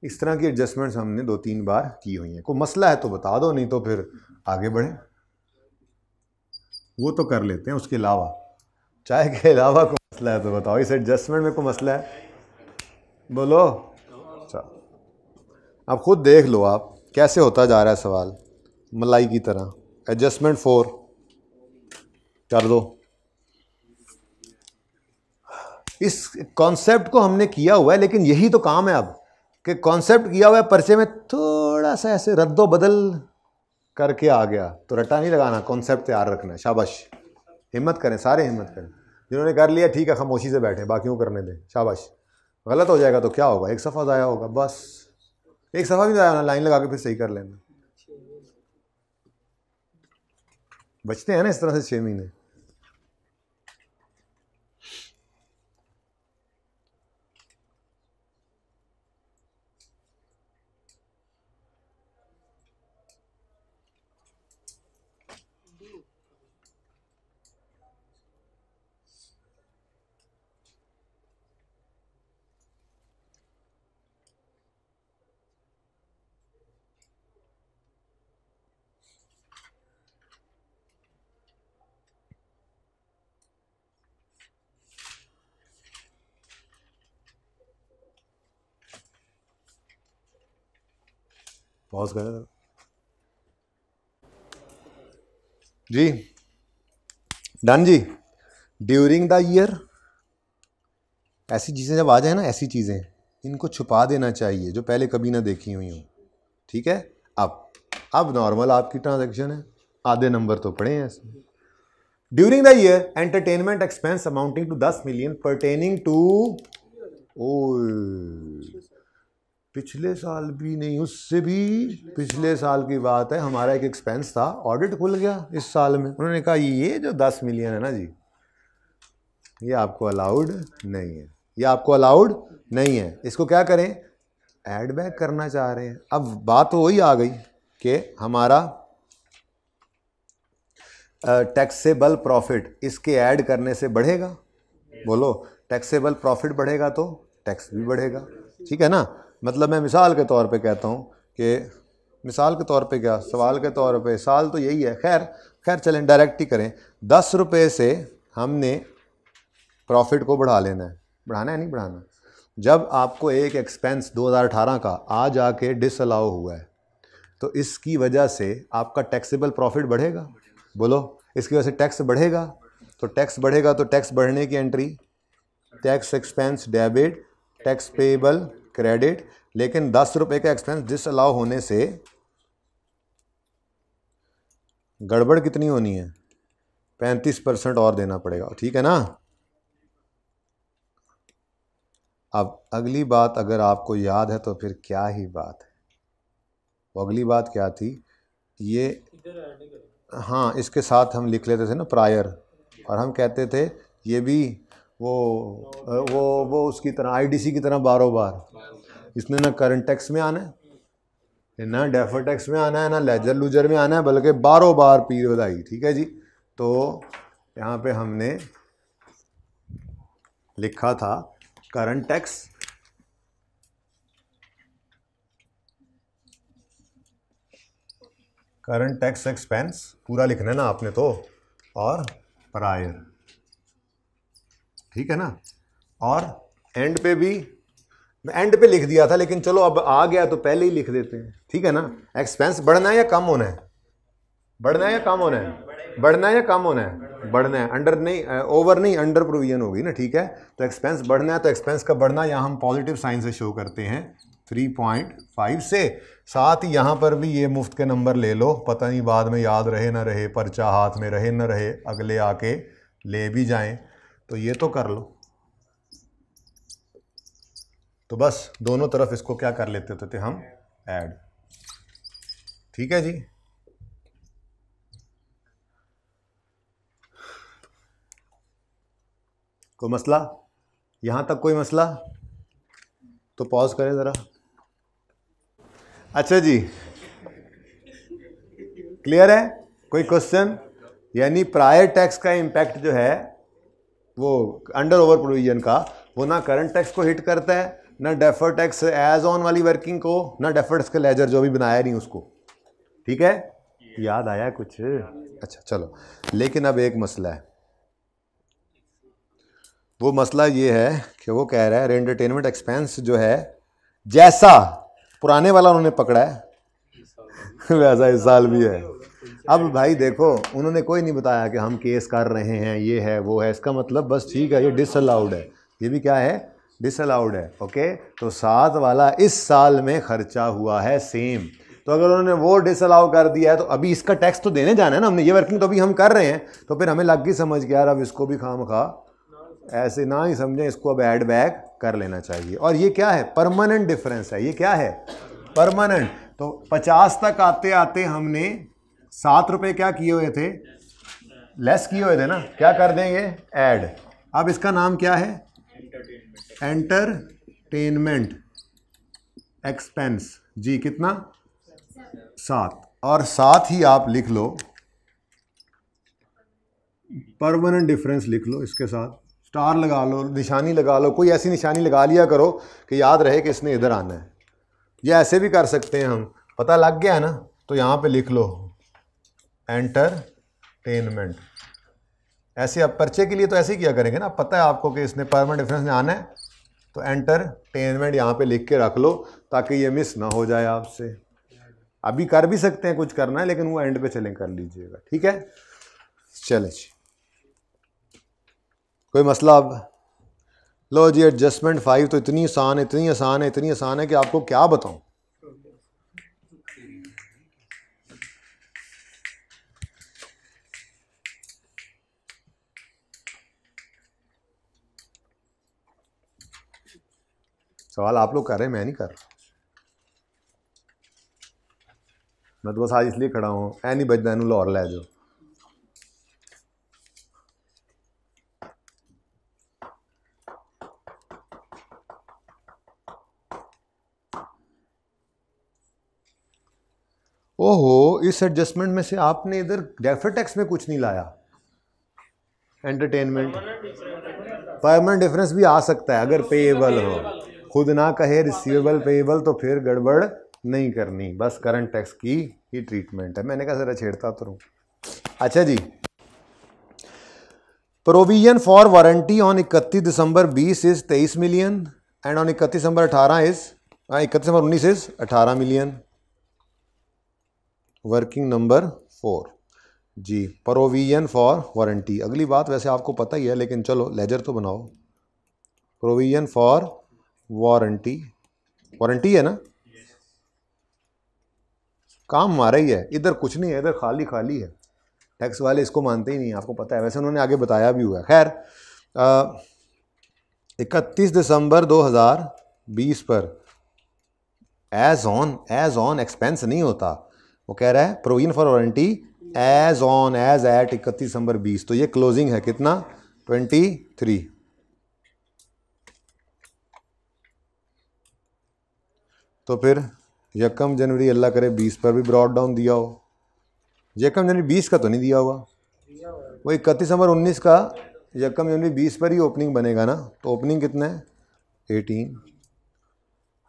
इस तरह की एडजस्टमेंट्स हमने 2-3 बार की हुई हैं। कोई मसला है तो बता दो, नहीं तो फिर आगे बढ़ें। वो तो कर लेते हैं, उसके अलावा चाय के अलावा कोई मसला है तो बताओ। इस एडजस्टमेंट में कोई मसला है, बोलो। अच्छा, आप खुद देख लो आप कैसे होता जा रहा है सवाल, मलाई की तरह। एडजस्टमेंट 4 कर दो। इस कॉन्सेप्ट को हमने किया हुआ है, लेकिन यही तो काम है अब कि कॉन्सेप्ट किया हुआ है, पर्चे में थोड़ा सा ऐसे रद्दो बदल करके आ गया, तो रट्टा नहीं लगाना, कॉन्सेप्ट तैयार रखना है। शाबाश, हिम्मत करें, सारे हिम्मत करें। जिन्होंने कर लिया ठीक है, खामोशी से बैठे, बाकियों को करने दें। शाबाश। गलत हो जाएगा तो क्या होगा, 1 सफ़ा ज़ाया होगा, बस 1 सफ़ा भी ज़ाया होना, लाइन लगा के फिर सही कर लेना। बचते हैं ना इस तरह से 6 महीने। पॉज करें जी। डन जी। ड्यूरिंग द ईयर, ऐसी चीज़ें जब आ जाए ना, ऐसी चीज़ें इनको छुपा देना चाहिए जो पहले कभी ना देखी हुई हों, ठीक है। अब नॉर्मल आपकी ट्रांजैक्शन है, आधे नंबर तो पड़े हैं इसमें। During the year entertainment expense amounting to 10 million pertaining to, पिछले साल भी नहीं, उससे भी पिछले साल की बात है। हमारा एक एक्सपेंस था, ऑडिट खुल गया इस साल में, उन्होंने कहा ये जो 10 मिलियन है ना जी, ये आपको अलाउड नहीं है, ये आपको अलाउड नहीं है। इसको क्या करें, ऐड बैक करना चाह रहे हैं। अब बात वही आ गई कि हमारा टैक्सेबल प्रॉफिट इसके ऐड करने से बढ़ेगा। बोलो, टैक्सेबल प्रॉफिट बढ़ेगा तो टैक्स भी बढ़ेगा, ठीक है ना। मतलब मैं मिसाल के तौर पे कहता हूँ कि मिसाल के तौर पे क्या, सवाल के तौर पे, साल तो यही है। खैर चलें डायरेक्ट ही करें। 10 रुपये से हमने प्रॉफिट को बढ़ा लेना है, बढ़ाना है नहीं बढ़ाना। जब आपको एक एक्सपेंस 2018 का आ जाके डिसअलाउ हुआ है, तो इसकी वजह से आपका टैक्सेबल प्रॉफिट बढ़ेगा। बोलो, इसकी वजह से टैक्स बढ़ेगा, तो टैक्स बढ़ेगा तो टैक्स बढ़ने की entry tax expense debit, tax payable credit, लेकिन 10 रुपये का एक्सपेंस डिसअलाउ होने से गड़बड़ कितनी होनी है, 35% और देना पड़ेगा, ठीक है ना। अब अगली बात अगर आपको याद है तो फिर क्या ही बात है, वो अगली बात क्या थी, ये हाँ इसके साथ हम लिख लेते थे ना प्रायर, और हम कहते थे ये भी वो उसकी तरह आईडीसी की तरह बारों बार, इसने ना करंट टैक्स में आना है, ना डेफर टैक्स में आना है, ना लेजर लूजर में आना है, बल्कि बारों बार पीरियड आई, ठीक है जी। तो यहाँ पे हमने लिखा था current tax, current tax expense पूरा लिखना है ना आपने तो, और प्रायर, ठीक है ना। और एंड पे भी मैं एंड पे लिख दिया था, लेकिन चलो अब आ गया तो पहले ही लिख देते हैं, ठीक है ना। एक्सपेंस बढ़ना है या कम होना है, बढ़ना है या कम होना है, बढ़ना है या कम होना है, बढ़ना है, अंडर नहीं, ओवर नहीं, अंडर प्रोविजन होगी ना, ठीक है। तो एक्सपेंस बढ़ना है, तो एक्सपेंस का बढ़ना यहाँ हम पॉजिटिव साइन से शो करते हैं 3.5 से। साथ ही यहाँ पर भी ये मुफ्त के नंबर ले लो, पता नहीं बाद में याद रहे ना रहे, पर्चा हाथ में रहे ना रहे, अगले आके ले भी जाएं, तो ये तो कर लो। तो बस दोनों तरफ इसको क्या कर लेते होते थे हम, ऐड, ठीक है जी। कोई मसला, यहां तक कोई मसला तो पॉज करें ज़रा। अच्छा जी, क्लियर है, कोई क्वेश्चन। यानी प्रायर टैक्स का इम्पैक्ट जो है वो अंडर ओवर प्रोविजन का, वो ना करंट टैक्स को हिट करता है, ना डेफर टैक्स एज ऑन वाली वर्किंग को, ना डेफर टैक्स का लेजर जो भी बनाया नहीं उसको, ठीक है। याद आया कुछ, अच्छा चलो। लेकिन अब एक मसला है, वो मसला ये है कि वो कह रहा है एंटरटेनमेंट एक्सपेंस जो है जैसा पुराने वाला उन्होंने पकड़ा है वैसा इस साल भी है। अब भाई देखो, उन्होंने कोई नहीं बताया कि हम केस कर रहे हैं, ये है वो है, इसका मतलब बस ठीक है ये डिसअलाउड है, ये भी क्या है, डिसअलाउड है, ओके। तो 7 वाला इस साल में खर्चा हुआ है सेम, तो अगर उन्होंने वो डिसअलाउ कर दिया है तो अभी इसका टैक्स तो देने जाना है ना हमने, ये वर्किंग तो अभी हम कर रहे हैं, तो फिर हमें लग गई समझ के यार अब इसको भी खामखा ऐसे ना ही समझें, इसको अब ऐड बैक कर लेना चाहिए। और ये क्या है, परमानेंट डिफरेंस है, ये क्या है, परमानेंट। तो 50 तक आते आते हमने 7 रुपये क्या किए हुए थे, लेस किए हुए थे ना, क्या कर देंगे, ऐड। अब इसका नाम क्या है, एंटरटेनमेंट एक्सपेंस जी, कितना, 7। और साथ ही आप लिख लो परमानेंट डिफरेंस, लिख लो इसके साथ स्टार लगा लो, निशानी लगा लो, कोई ऐसी निशानी लगा लिया करो कि याद रहे कि इसने इधर आना है। या ऐसे भी कर सकते हैं हम, पता लग गया है ना, तो यहाँ पे लिख लो एंटरटेनमेंट। ऐसे अब पर्चे के लिए तो ऐसे ही किया करेंगे ना, पता है आपको कि इसने परमानेंट डिफरेंस में आना है, तो एंटरटेनमेंट यहाँ पे लिख के रख लो ताकि ये मिस ना हो जाए आपसे। अभी कर भी सकते हैं, कुछ करना है लेकिन वो एंड पे चलें कर लीजिएगा, ठीक है। चले जी, कोई मसला। अब लो जी, एडजस्टमेंट 5 तो इतनी आसान है, इतनी आसान है, इतनी आसान है कि आपको क्या बताऊं। सवाल आप लोग कर रहे हैं, मैं नहीं कर रहा, मैं तो बस आज इसलिए खड़ा हूँ ऐ नहीं बजदा इनू लाहौर लै जाओ। ओहो, इस एडजस्टमेंट में से आपने इधर डेफर टैक्स में कुछ नहीं लाया, एंटरटेनमेंट परमानेंट डिफरेंस भी आ सकता है अगर पेएबल हो, खुद ना कहे रिसीवेबल पेएबल तो फिर गड़बड़ नहीं करनी, बस करंट टैक्स की ही ट्रीटमेंट है। मैंने कहा जरा छेड़ता तो रहूं। अच्छा जी, provision for warranty on 31 December 20 is 23 million and on 31 December 18 is 31 December 19 is 18 million. Working number 4 जी, प्रोविजन फॉर वारंटी। अगली बात वैसे आपको पता ही है लेकिन चलो लेजर तो बनाओ। प्रोविजन फॉर वारंटी, वारंटी है ना, काम हमारा ही है, इधर कुछ नहीं है, इधर खाली खाली है। टैक्स वाले इसको मानते ही नहीं, आपको पता है, वैसे उन्होंने आगे बताया भी हुआ है। खैर 31 दिसंबर 2020 पर एज ऑन एक्सपेंस नहीं होता, वो कह रहा है provision for warranty as on as at 31 दिसंबर 20, तो ये क्लोजिंग है कितना 23। तो फिर यकम जनवरी अल्लाह करे 20 पर भी ब्रॉड डाउन दिया हो, यकम जनवरी 20 का तो नहीं दिया हुआ, वो 31 दिसंबर 19 का यकम जनवरी 20 पर ही ओपनिंग बनेगा ना, तो ओपनिंग कितना है 18।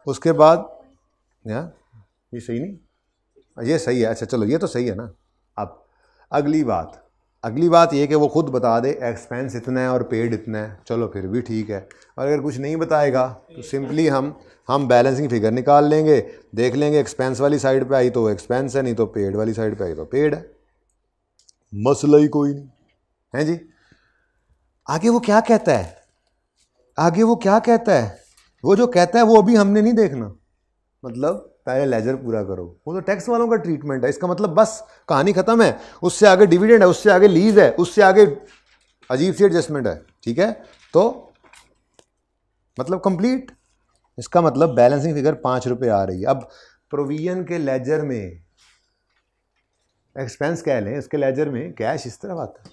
उसके बाद ये सही नहीं, ये सही है, अच्छा चलो ये तो सही है ना। अब अगली बात ये कि वो खुद बता दे एक्सपेंस इतना है और पेड इतना है, चलो फिर भी ठीक है। और अगर कुछ नहीं बताएगा तो सिंपली हम बैलेंसिंग फिगर निकाल लेंगे, देख लेंगे एक्सपेंस वाली साइड पे आई तो एक्सपेंस है, नहीं तो पेड वाली साइड पे आई तो पेड है, मसला ही कोई नहीं है जी। आगे वो क्या कहता है, वो जो कहता है वो अभी हमने नहीं देखना, मतलब पहले लेजर पूरा करो, वो तो टैक्स वालों का ट्रीटमेंट है, इसका मतलब बस कहानी खत्म है, उससे आगे डिविडेंड है, उससे आगे लीज है, उससे आगे अजीब सी एडजस्टमेंट है, ठीक है, तो मतलब कंप्लीट। इसका मतलब बैलेंसिंग फिगर 5 रुपये आ रही है। अब प्रोविजन के लेजर में एक्सपेंस कह लें, इसके लेजर में कैश इस तरफ आता है,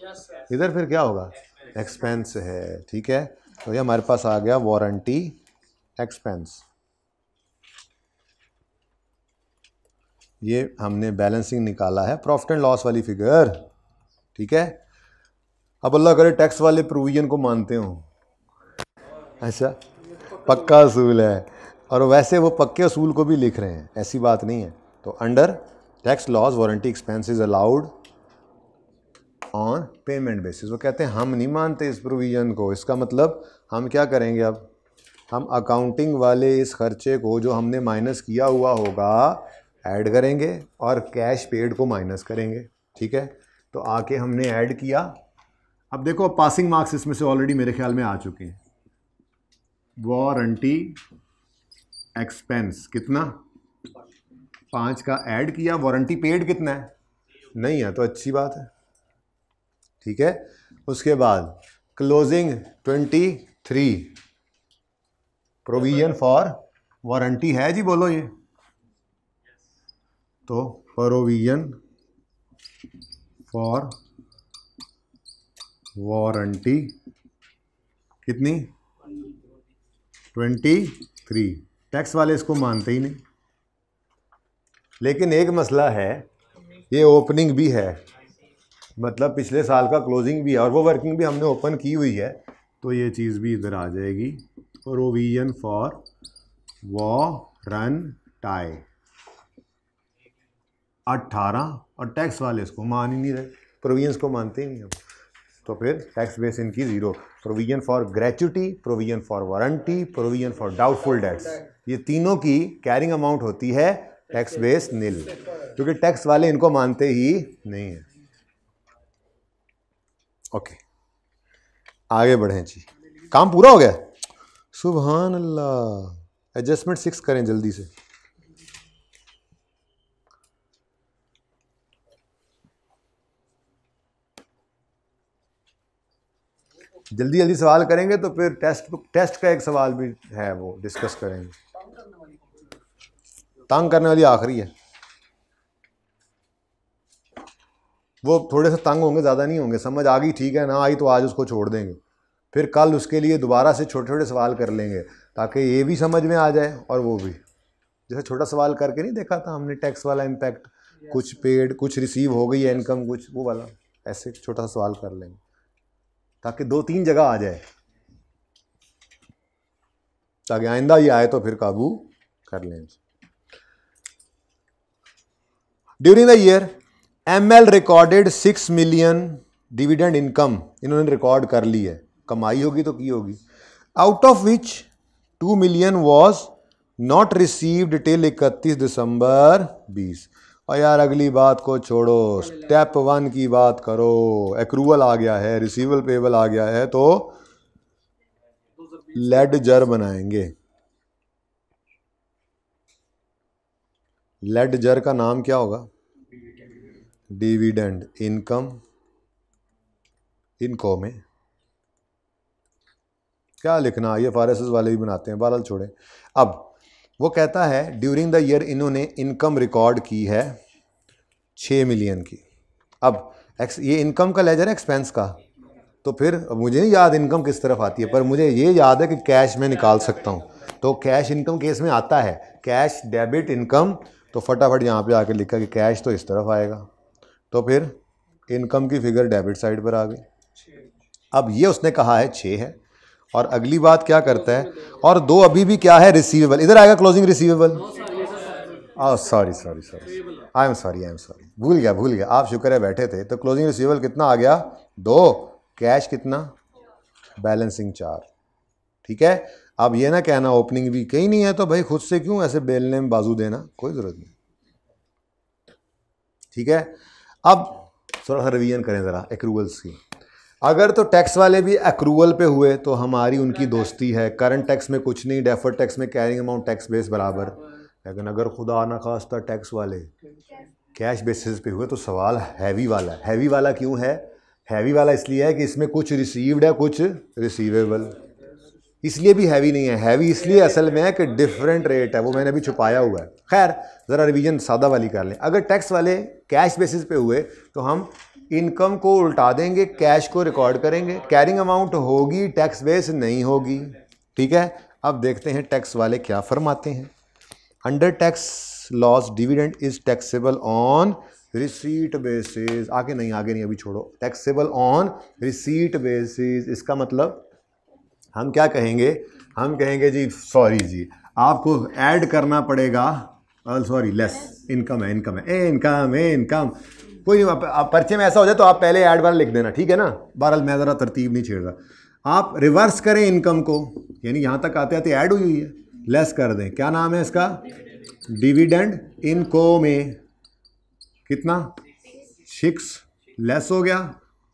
इधर फिर क्या होगा एक्सपेंस है, ठीक है। तो ये हमारे पास आ गया वारंटी एक्सपेंस, ये हमने बैलेंसिंग निकाला है, प्रॉफिट एंड लॉस वाली फिगर, ठीक है। अब अल्लाह करे टैक्स वाले प्रोविजन को मानते हो, अच्छा पक्का असूल है, और वैसे वो पक्के असूल को भी लिख रहे हैं, ऐसी बात नहीं है। तो under tax loss warranty expense is allowed on payment basis, वो कहते हैं हम नहीं मानते इस प्रोविजन को, इसका मतलब हम क्या करेंगे, अब हम अकाउंटिंग वाले इस खर्चे को जो हमने माइनस किया हुआ होगा ऐड करेंगे और कैश पेड को माइनस करेंगे, ठीक है। तो आके हमने ऐड किया, अब देखो पासिंग मार्क्स इसमें से ऑलरेडी मेरे ख्याल में आ चुके हैं। वारंटी एक्सपेंस कितना 5 का ऐड किया, वारंटी पेड कितना है नहीं है, तो अच्छी बात है, ठीक है। उसके बाद क्लोजिंग 23, प्रोविजन फॉर वारंटी है जी, बोलो ये, तो प्रोविजन फॉर वारंटी कितनी 23, टैक्स वाले इसको मानते ही नहीं। लेकिन एक मसला है, ये ओपनिंग भी है, मतलब पिछले साल का क्लोजिंग भी है और वो वर्किंग भी हमने ओपन की हुई है, तो ये चीज़ भी इधर आ जाएगी, प्रोविजन फॉर वारंटी 18, और टैक्स वाले इसको मान ही नहीं रहे, प्रोविजंस को मानते ही नहीं हम, तो फिर टैक्स बेस इनकी 0। Provision for gratuity, provision for warranty, provision for doubtful debts, ये तीनों की कैरिंग अमाउंट होती है टैक्स बेस नील, क्योंकि टैक्स वाले इनको मानते ही नहीं है। ओके आगे बढ़ें जी, काम पूरा हो गया, सुभान अल्लाह। एडजस्टमेंट 6 करें जल्दी से, जल्दी जल्दी सवाल करेंगे तो फिर टेस्ट का एक सवाल भी है वो डिस्कस करेंगे। तंग करने वाली आखिरी है, वो थोड़े से तंग होंगे, ज़्यादा नहीं होंगे, समझ आ गई ठीक है, ना आई तो आज उसको छोड़ देंगे, फिर कल उसके लिए दोबारा से छोटे छोटे सवाल कर लेंगे ताकि ये भी समझ में आ जाए और वो भी। जैसे छोटा सवाल करके नहीं देखा था हमने टैक्स वाला इम्पैक्ट, कुछ पेड कुछ रिसीव हो गई है इनकम कुछ, वो वाला ऐसे छोटा सा सवाल कर लेंगे ताकि 2-3 जगह आ जाए, ताकि आइंदा ये आए तो फिर काबू कर लें। During the year ML recorded 6 million dividend income, इन्होंने रिकॉर्ड कर ली है, कमाई होगी तो की होगी, out of which 2 million was not received till 31 दिसंबर 20। और यार अगली बात को छोड़ो, स्टेप 1 की बात करो, एक्रूवल आ गया है, रिसीवेबल पेबल आ गया है, तो लेडजर बनाएंगे। लेडजर का नाम क्या होगा? Dividend income. इनको में क्या लिखना, IFRS वाले भी बनाते हैं, बहरहाल छोड़े। अब वो कहता है ड्यूरिंग द ईयर इन्होंने इनकम रिकॉर्ड की है 6 मिलियन की। अब ये इनकम का लेजर है एक्सपेंस का, तो फिर मुझे नहीं याद इनकम किस तरफ आती है, पर मुझे ये याद है कि कैश में निकाल सकता हूँ। तो कैश इनकम केस में आता है कैश डेबिट इनकम, तो फटाफट यहाँ पे आके लिखा कि कैश तो इस तरफ आएगा, तो फिर इनकम की फिगर डेबिट साइड पर आ गई। अब ये उसने कहा है 6 है, और अगली बात क्या करता है, और 2 अभी भी क्या है, रिसीवेबल। इधर आएगा closing receivable. Sorry I am sorry, भूल गया। आप शुक्र है बैठे थे। तो क्लोजिंग रिसीवेबल कितना आ गया? 2। कैश कितना? बैलेंसिंग 4। ठीक है। अब ये ना कहना ओपनिंग भी कहीं नहीं है, तो भाई खुद से क्यों ऐसे बेलने में बाजू देना, कोई जरूरत नहीं। ठीक है। अब थोड़ा सा रिवीजन करें ज़रा एक्रूवल्स की। अगर तो टैक्स वाले भी एक्रूवल पे हुए तो हमारी उनकी दोस्ती है। करंट टैक्स में कुछ नहीं, डेफर्ड टैक्स में कैरिंग अमाउंट टैक्स बेस बराबर। लेकिन अगर खुदा ना खास्ता टैक्स वाले कैश बेसिस पे हुए तो सवाल हैवी वाला है। हैवी वाला क्यों है? हैवी वाला इसलिए है कि इसमें कुछ रिसीव्ड है, कुछ रिसीवेबल। इसलिए भी हैवी नहीं है। हैवी इसलिए असल में है कि डिफरेंट रेट है, वो मैंने अभी छुपाया हुआ है। खैर ज़रा रिवीजन सादा वाली कर लें। अगर टैक्स वाले कैश बेसिस पे हुए तो हम इनकम को उल्टा देंगे, कैश को रिकॉर्ड करेंगे, कैरिंग अमाउंट होगी, टैक्स बेस नहीं होगी। ठीक है। अब देखते हैं टैक्स वाले क्या फरमाते हैं। Under tax loss dividend is taxable on receipt basis. आगे नहीं अभी छोड़ो। टैक्सेबल ऑन रिसीट बेसिस, इसका मतलब हम क्या कहेंगे? हम कहेंगे जी सॉरी जी आपको ऐड करना पड़ेगा, सॉरी लेस इनकम है इनकम। कोई नहीं, आप पर्चे में ऐसा हो जाए तो आप पहले ऐड वाला लिख देना, ठीक है ना। बहरहाल मैं ज़रा तरतीब नहीं छेड़ रहा। आप रिवर्स करें इनकम को, यानी यहाँ तक आते आते ऐड हुई है, लेस कर दें। क्या नाम है इसका? डिविडेंड इनको में कितना? 6 लेस हो गया।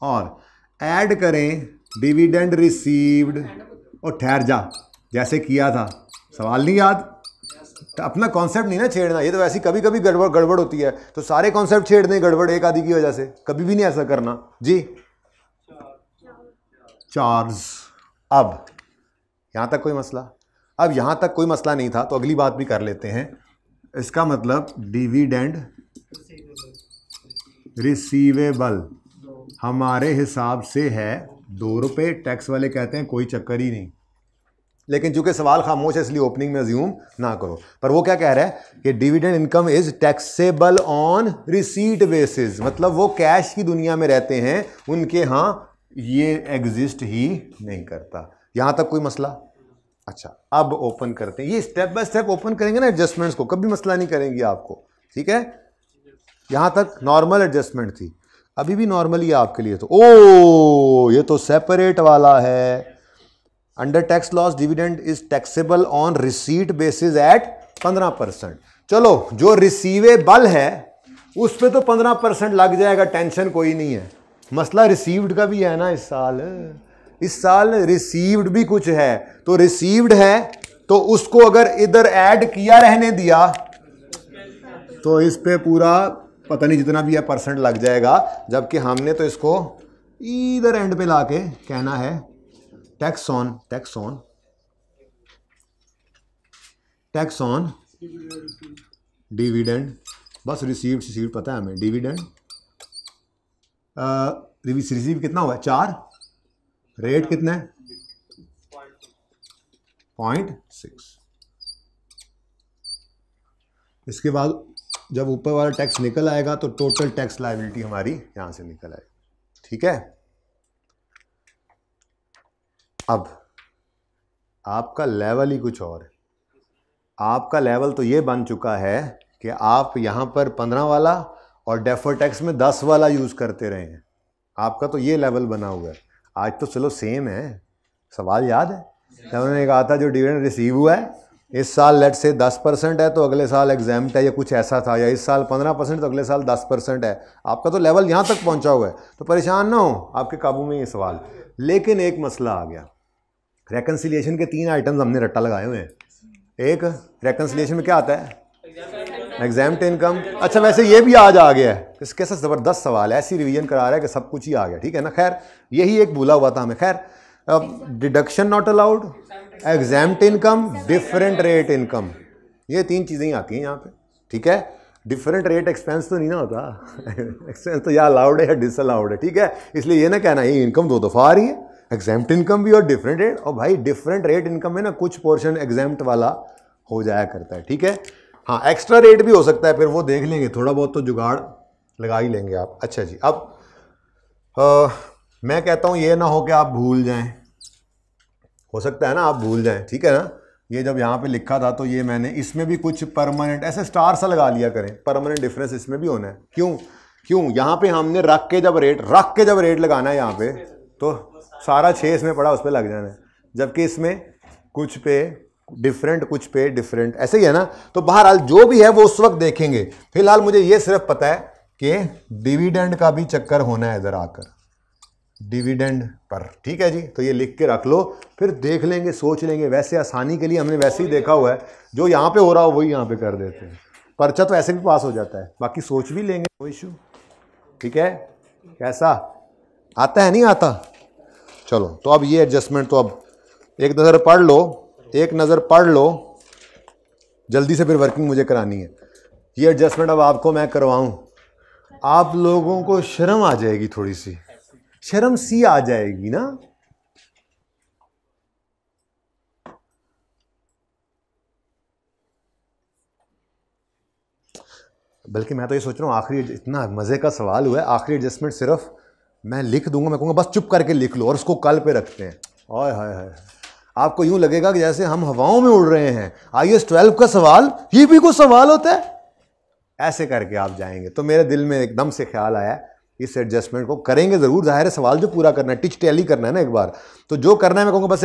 और ऐड करें डिविडेंड रिसीव्ड, और ठहर जा जैसे किया था। सवाल नहीं याद? तो अपना कॉन्सेप्ट नहीं ना छेड़ना। ये तो वैसे कभी कभी गड़बड़ होती है, तो सारे कॉन्सेप्ट छेड़ दें गड़बड़ एक आदि की वजह से। कभी भी नहीं ऐसा करना जी। चार्ज। अब यहां तक कोई मसला? अब यहां तक कोई मसला नहीं था तो अगली बात भी कर लेते हैं। इसका मतलब डिविडेंड रिसीवेबल हमारे हिसाब से है 2 रुपये। टैक्स वाले कहते हैं कोई चक्कर ही नहीं, लेकिन चूंकि सवाल खामोश है इसलिए ओपनिंग में अज्यूम ना करो। पर वो क्या कह रहा है कि dividend income is taxable on receipt basis, मतलब वो कैश की दुनिया में रहते हैं, उनके यहाँ ये एग्जिस्ट ही नहीं करता। यहां तक कोई मसला? अच्छा, अब ओपन करते हैं। ये स्टेप बाय स्टेप ओपन करेंगे ना एडजस्टमेंट्स को, कभी मसला नहीं करेंगी आपको। ठीक है। यहां तक नॉर्मल एडजस्टमेंट थी, अभी भी नॉर्मल ही है आपके लिए। तो ओ ये तो सेपरेट वाला है। Under tax loss dividend is taxable on receipt basis at 15%। चलो जो रिसीवेबल है उस पे तो 15% लग जाएगा, टेंशन कोई नहीं है। मसला रिसीव्ड का भी है ना इस साल रिसीव्ड भी कुछ है। तो रिसीव्ड है तो उसको अगर इधर ऐड किया रहने दिया तो इस पे पूरा पता नहीं जितना भी है परसेंट लग जाएगा, जबकि हमने तो इसको इधर एंड पे लाके कहना है टैक्स ऑन डिविडेंड। बस रिसीव पता है हमें। डिविडेंड रिसीव कितना हुआ? 4। रेट कितना है? 0.6। इसके बाद जब ऊपर वाला टैक्स निकल आएगा तो टोटल टैक्स लायबिलिटी हमारी यहां से निकल आएगी। ठीक है। अब आपका लेवल ही कुछ और है। आपका लेवल तो ये बन चुका है कि आप यहां पर 15 वाला और डेफर टैक्स में 10 वाला यूज करते रहे हैं। आपका तो ये लेवल बना हुआ है। आज तो चलो सेम है। सवाल याद है जब उन्होंने कहा था जो डिविडेंड रिसीव हुआ है इस साल लेट से 10% है तो अगले साल एग्जाम्प्ट है या कुछ ऐसा था, या इस साल 15% तो अगले साल 10% है। आपका तो लेवल यहाँ तक पहुँचा हुआ है, तो परेशान ना हो, आपके काबू में ये सवाल। लेकिन एक मसला आ गया। रेकन्सिलिएशन के 3 आइटम्स हमने रट्टा लगाए हुए हैं। एक रेकन्सिलिएशन में क्या आता है, एग्जाम्प्ट इनकम। अच्छा वैसे ये भी आज आ गया है, इस कैसा ज़बरदस्त सवाल है, ऐसी रिवीजन करा रहा है कि सब कुछ ही आ गया, ठीक है ना। खैर यही एक भूला हुआ था हमें। खैर deduction not allowed, exempt income, different rate income, ये 3 चीज़ें ही आती हैं यहाँ पे, ठीक है। डिफरेंट रेट एक्सपेंस तो नहीं ना होता एक्सपेंस तो या अलाउड है या डिसअलाउड है, ठीक है। इसलिए ये ना कहना ये इनकम 2 दफ़ा आ रही है, एग्जाम्प्ट इनकम भी और डिफरेंट रेट। और भाई डिफरेंट रेट इनकम में ना कुछ पोर्शन एग्जाम्प्ट वाला हो जाया करता है, ठीक है। हाँ एक्स्ट्रा रेट भी हो सकता है, फिर वो देख लेंगे, थोड़ा बहुत तो जुगाड़ लगा ही लेंगे आप। अच्छा जी, अब मैं कहता हूँ ये ना हो कि आप भूल जाएं, हो सकता है ना आप भूल जाएं, ठीक है ना। ये जब यहाँ पे लिखा था तो ये मैंने इसमें भी कुछ परमानेंट ऐसे स्टार सा लगा लिया करें, परमानेंट डिफरेंस इसमें भी होना है। क्यों यहाँ पे हमने रख के जब रेट लगाना है यहाँ पे, तो सारा 6 इसमें पड़ा उस पर लग जाना है, जबकि इसमें कुछ पे डिफरेंट कुछ पे डिफरेंट, ऐसे ही है ना। तो बहरहाल जो भी है वो उस वक्त देखेंगे। फिलहाल मुझे ये सिर्फ पता है कि डिविडेंड का भी चक्कर होना है इधर आकर, डिविडेंड पर, ठीक है जी। तो ये लिख के रख लो, फिर देख लेंगे, सोच लेंगे। वैसे आसानी के लिए हमने वैसे ही देखा हुआ है, जो यहाँ पे हो रहा हो वही यहाँ पे कर देते हैं। पर्चा तो ऐसे भी पास हो जाता है, बाकी सोच भी लेंगे, कोई इशू, ठीक है। कैसा आता है, नहीं आता, चलो। तो अब ये एडजस्टमेंट तो अब एक नज़र पढ़ लो जल्दी से, फिर वर्किंग मुझे करानी है। ये एडजस्टमेंट अब आपको मैं करवाऊं, आप लोगों को शर्म आ जाएगी, थोड़ी सी शर्म सी आ जाएगी ना। बल्कि मैं तो ये सोच रहा हूँ आखिरी, इतना मजे का सवाल हुआ है, आखिरी एडजस्टमेंट सिर्फ मैं लिख दूंगा, मैं कहूँगा बस चुप करके लिख लो और उसको कल पे रखते हैं। ओए हाय हाय, आपको यूं लगेगा कि जैसे हम हवाओं में उड़ रहे हैं। IAS 12 का सवाल ये भी कोई सवाल होता है, ऐसे करके आप जाएंगे। तो मेरे दिल में एकदम से ख्याल आया इस एडजस्टमेंट को करेंगे ज़रूर, जाहिर है सवाल जो पूरा करना है, टिच टैली करना है ना एक बार, तो जो करना है मैं कहूँगा बस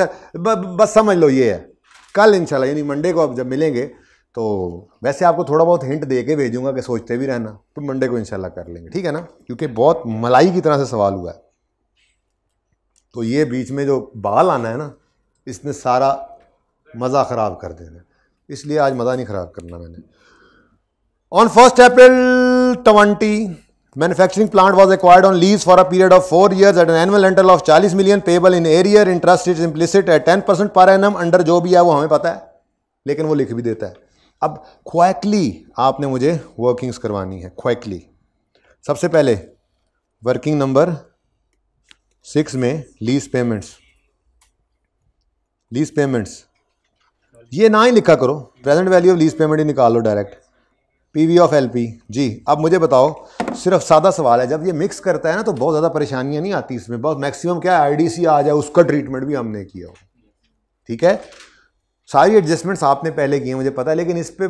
बस समझ लो ये है। कल इंशाल्लाह यानी मंडे को अब जब मिलेंगे तो वैसे आपको थोड़ा बहुत हिंट दे के भेजूंगा कि सोचते भी रहना, तो मंडे को इंशाल्लाह कर लेंगे, ठीक है ना, क्योंकि बहुत मलाई की तरह से सवाल हुआ है। तो ये बीच में जो बाल आना है ना, इसने सारा मज़ा ख़राब कर देना, इसलिए आज मज़ा नहीं ख़राब करना मैंने। On 1 April 20, manufacturing plant was acquired on lease for a period of 4 years at an annual rental of 40 million payable in arrear, interest is implicit at 10% per annum, under जो भी है वो हमें पता है, लेकिन वो लिख भी देता है। अब क्वाइकली आपने मुझे वर्किंग्स करवानी है, क्वाइकली। सबसे पहले वर्किंग नंबर 6 में लीज पेमेंट्स, ये ना ही लिखा करो, present value of lease payment ही निकाल लो डायरेक्ट, पीवी ऑफ एलपी जी। अब मुझे बताओ, सिर्फ सादा सवाल है, जब ये मिक्स करता है ना तो बहुत ज़्यादा परेशानियां नहीं आती इसमें, बहुत मैक्सिमम क्या है आईडीसी आ जाए, उसका ट्रीटमेंट भी हमने किया हो, ठीक है। सारी एडजस्टमेंट्स आपने पहले किए मुझे पता है, लेकिन इस पर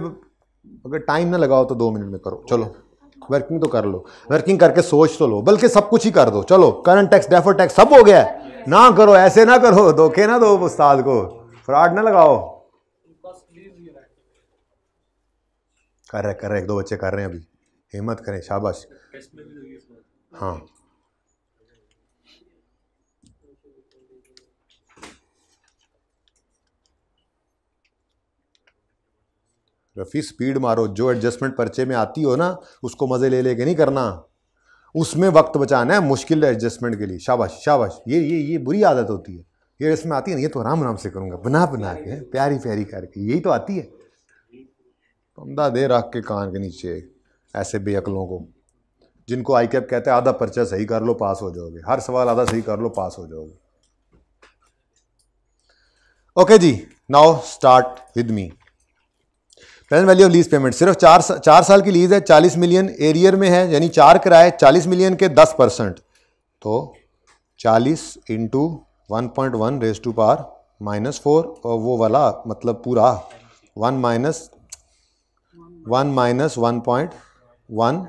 अगर टाइम ना लगाओ तो 2 मिनट में करो। चलो वर्किंग तो कर लो, वर्किंग करके सोच तो लो, बल्कि सब कुछ ही कर दो। चलो करंट टैक्स, डेफर्ड टैक्स सब हो गया है, ना करो, ऐसे ना करो, धोखे ना दो उस्ताद को, फ्रॉड ना लगाओ। कर रहे 1-2 बच्चे कर रहे हैं अभी, हिम्मत करें, शाबाश। हाँ रफ़ी स्पीड मारो, जो एडजस्टमेंट पर्चे में आती हो ना उसको मज़े ले लेके नहीं करना, उसमें वक्त बचाना है मुश्किल एडजस्टमेंट के लिए। शाबाश शाबाश, ये बुरी आदत होती है, ये इसमें आती है ना, ये तो आराम से करूँगा, बना के प्यारी प्यारी करके, यही तो आती है। बंदा दे रख के कान के नीचे ऐसे बेअकलों को, जिनको आई कैप कहते हैं आधा पर्चा सही कर लो पास हो जाओगे, हर सवाल आधा सही कर लो पास हो जाओगे। ओके जी, now start with me. Present value of lease payment, सिर्फ 4 साल की लीज है, 40 मिलियन एरियर में है, यानी 4 किराए, 40 मिलियन के 10%, तो 40 इंटू 1.1 रेज़ टू पावर -4, और वो वाला मतलब पूरा 1 minus 1.1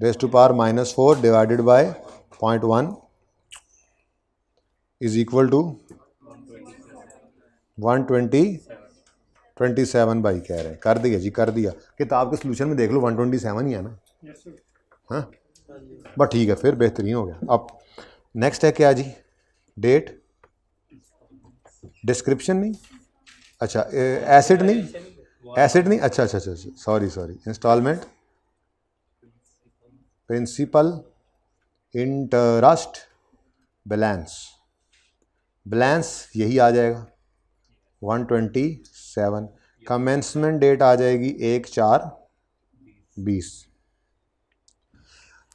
raise to power -4 divided by 0.1 is equal to 127 by कह रहे हैं। कर दिया जी, कर दिया। किताब के सोल्यूशन में देख लो 127 ही है ना, हाँ बस ठीक है, फिर बेहतरीन हो गया। अब नेक्स्ट है क्या जी, डेट डिस्क्रिप्शन नहीं, अच्छा एसिड नहीं, एसिड नहीं, अच्छा अच्छा अच्छा, sorry sorry, instalment, principal, interest, balance, balance यही आ जाएगा 127। कमेंसमेंट डेट आ जाएगी 1/4/20।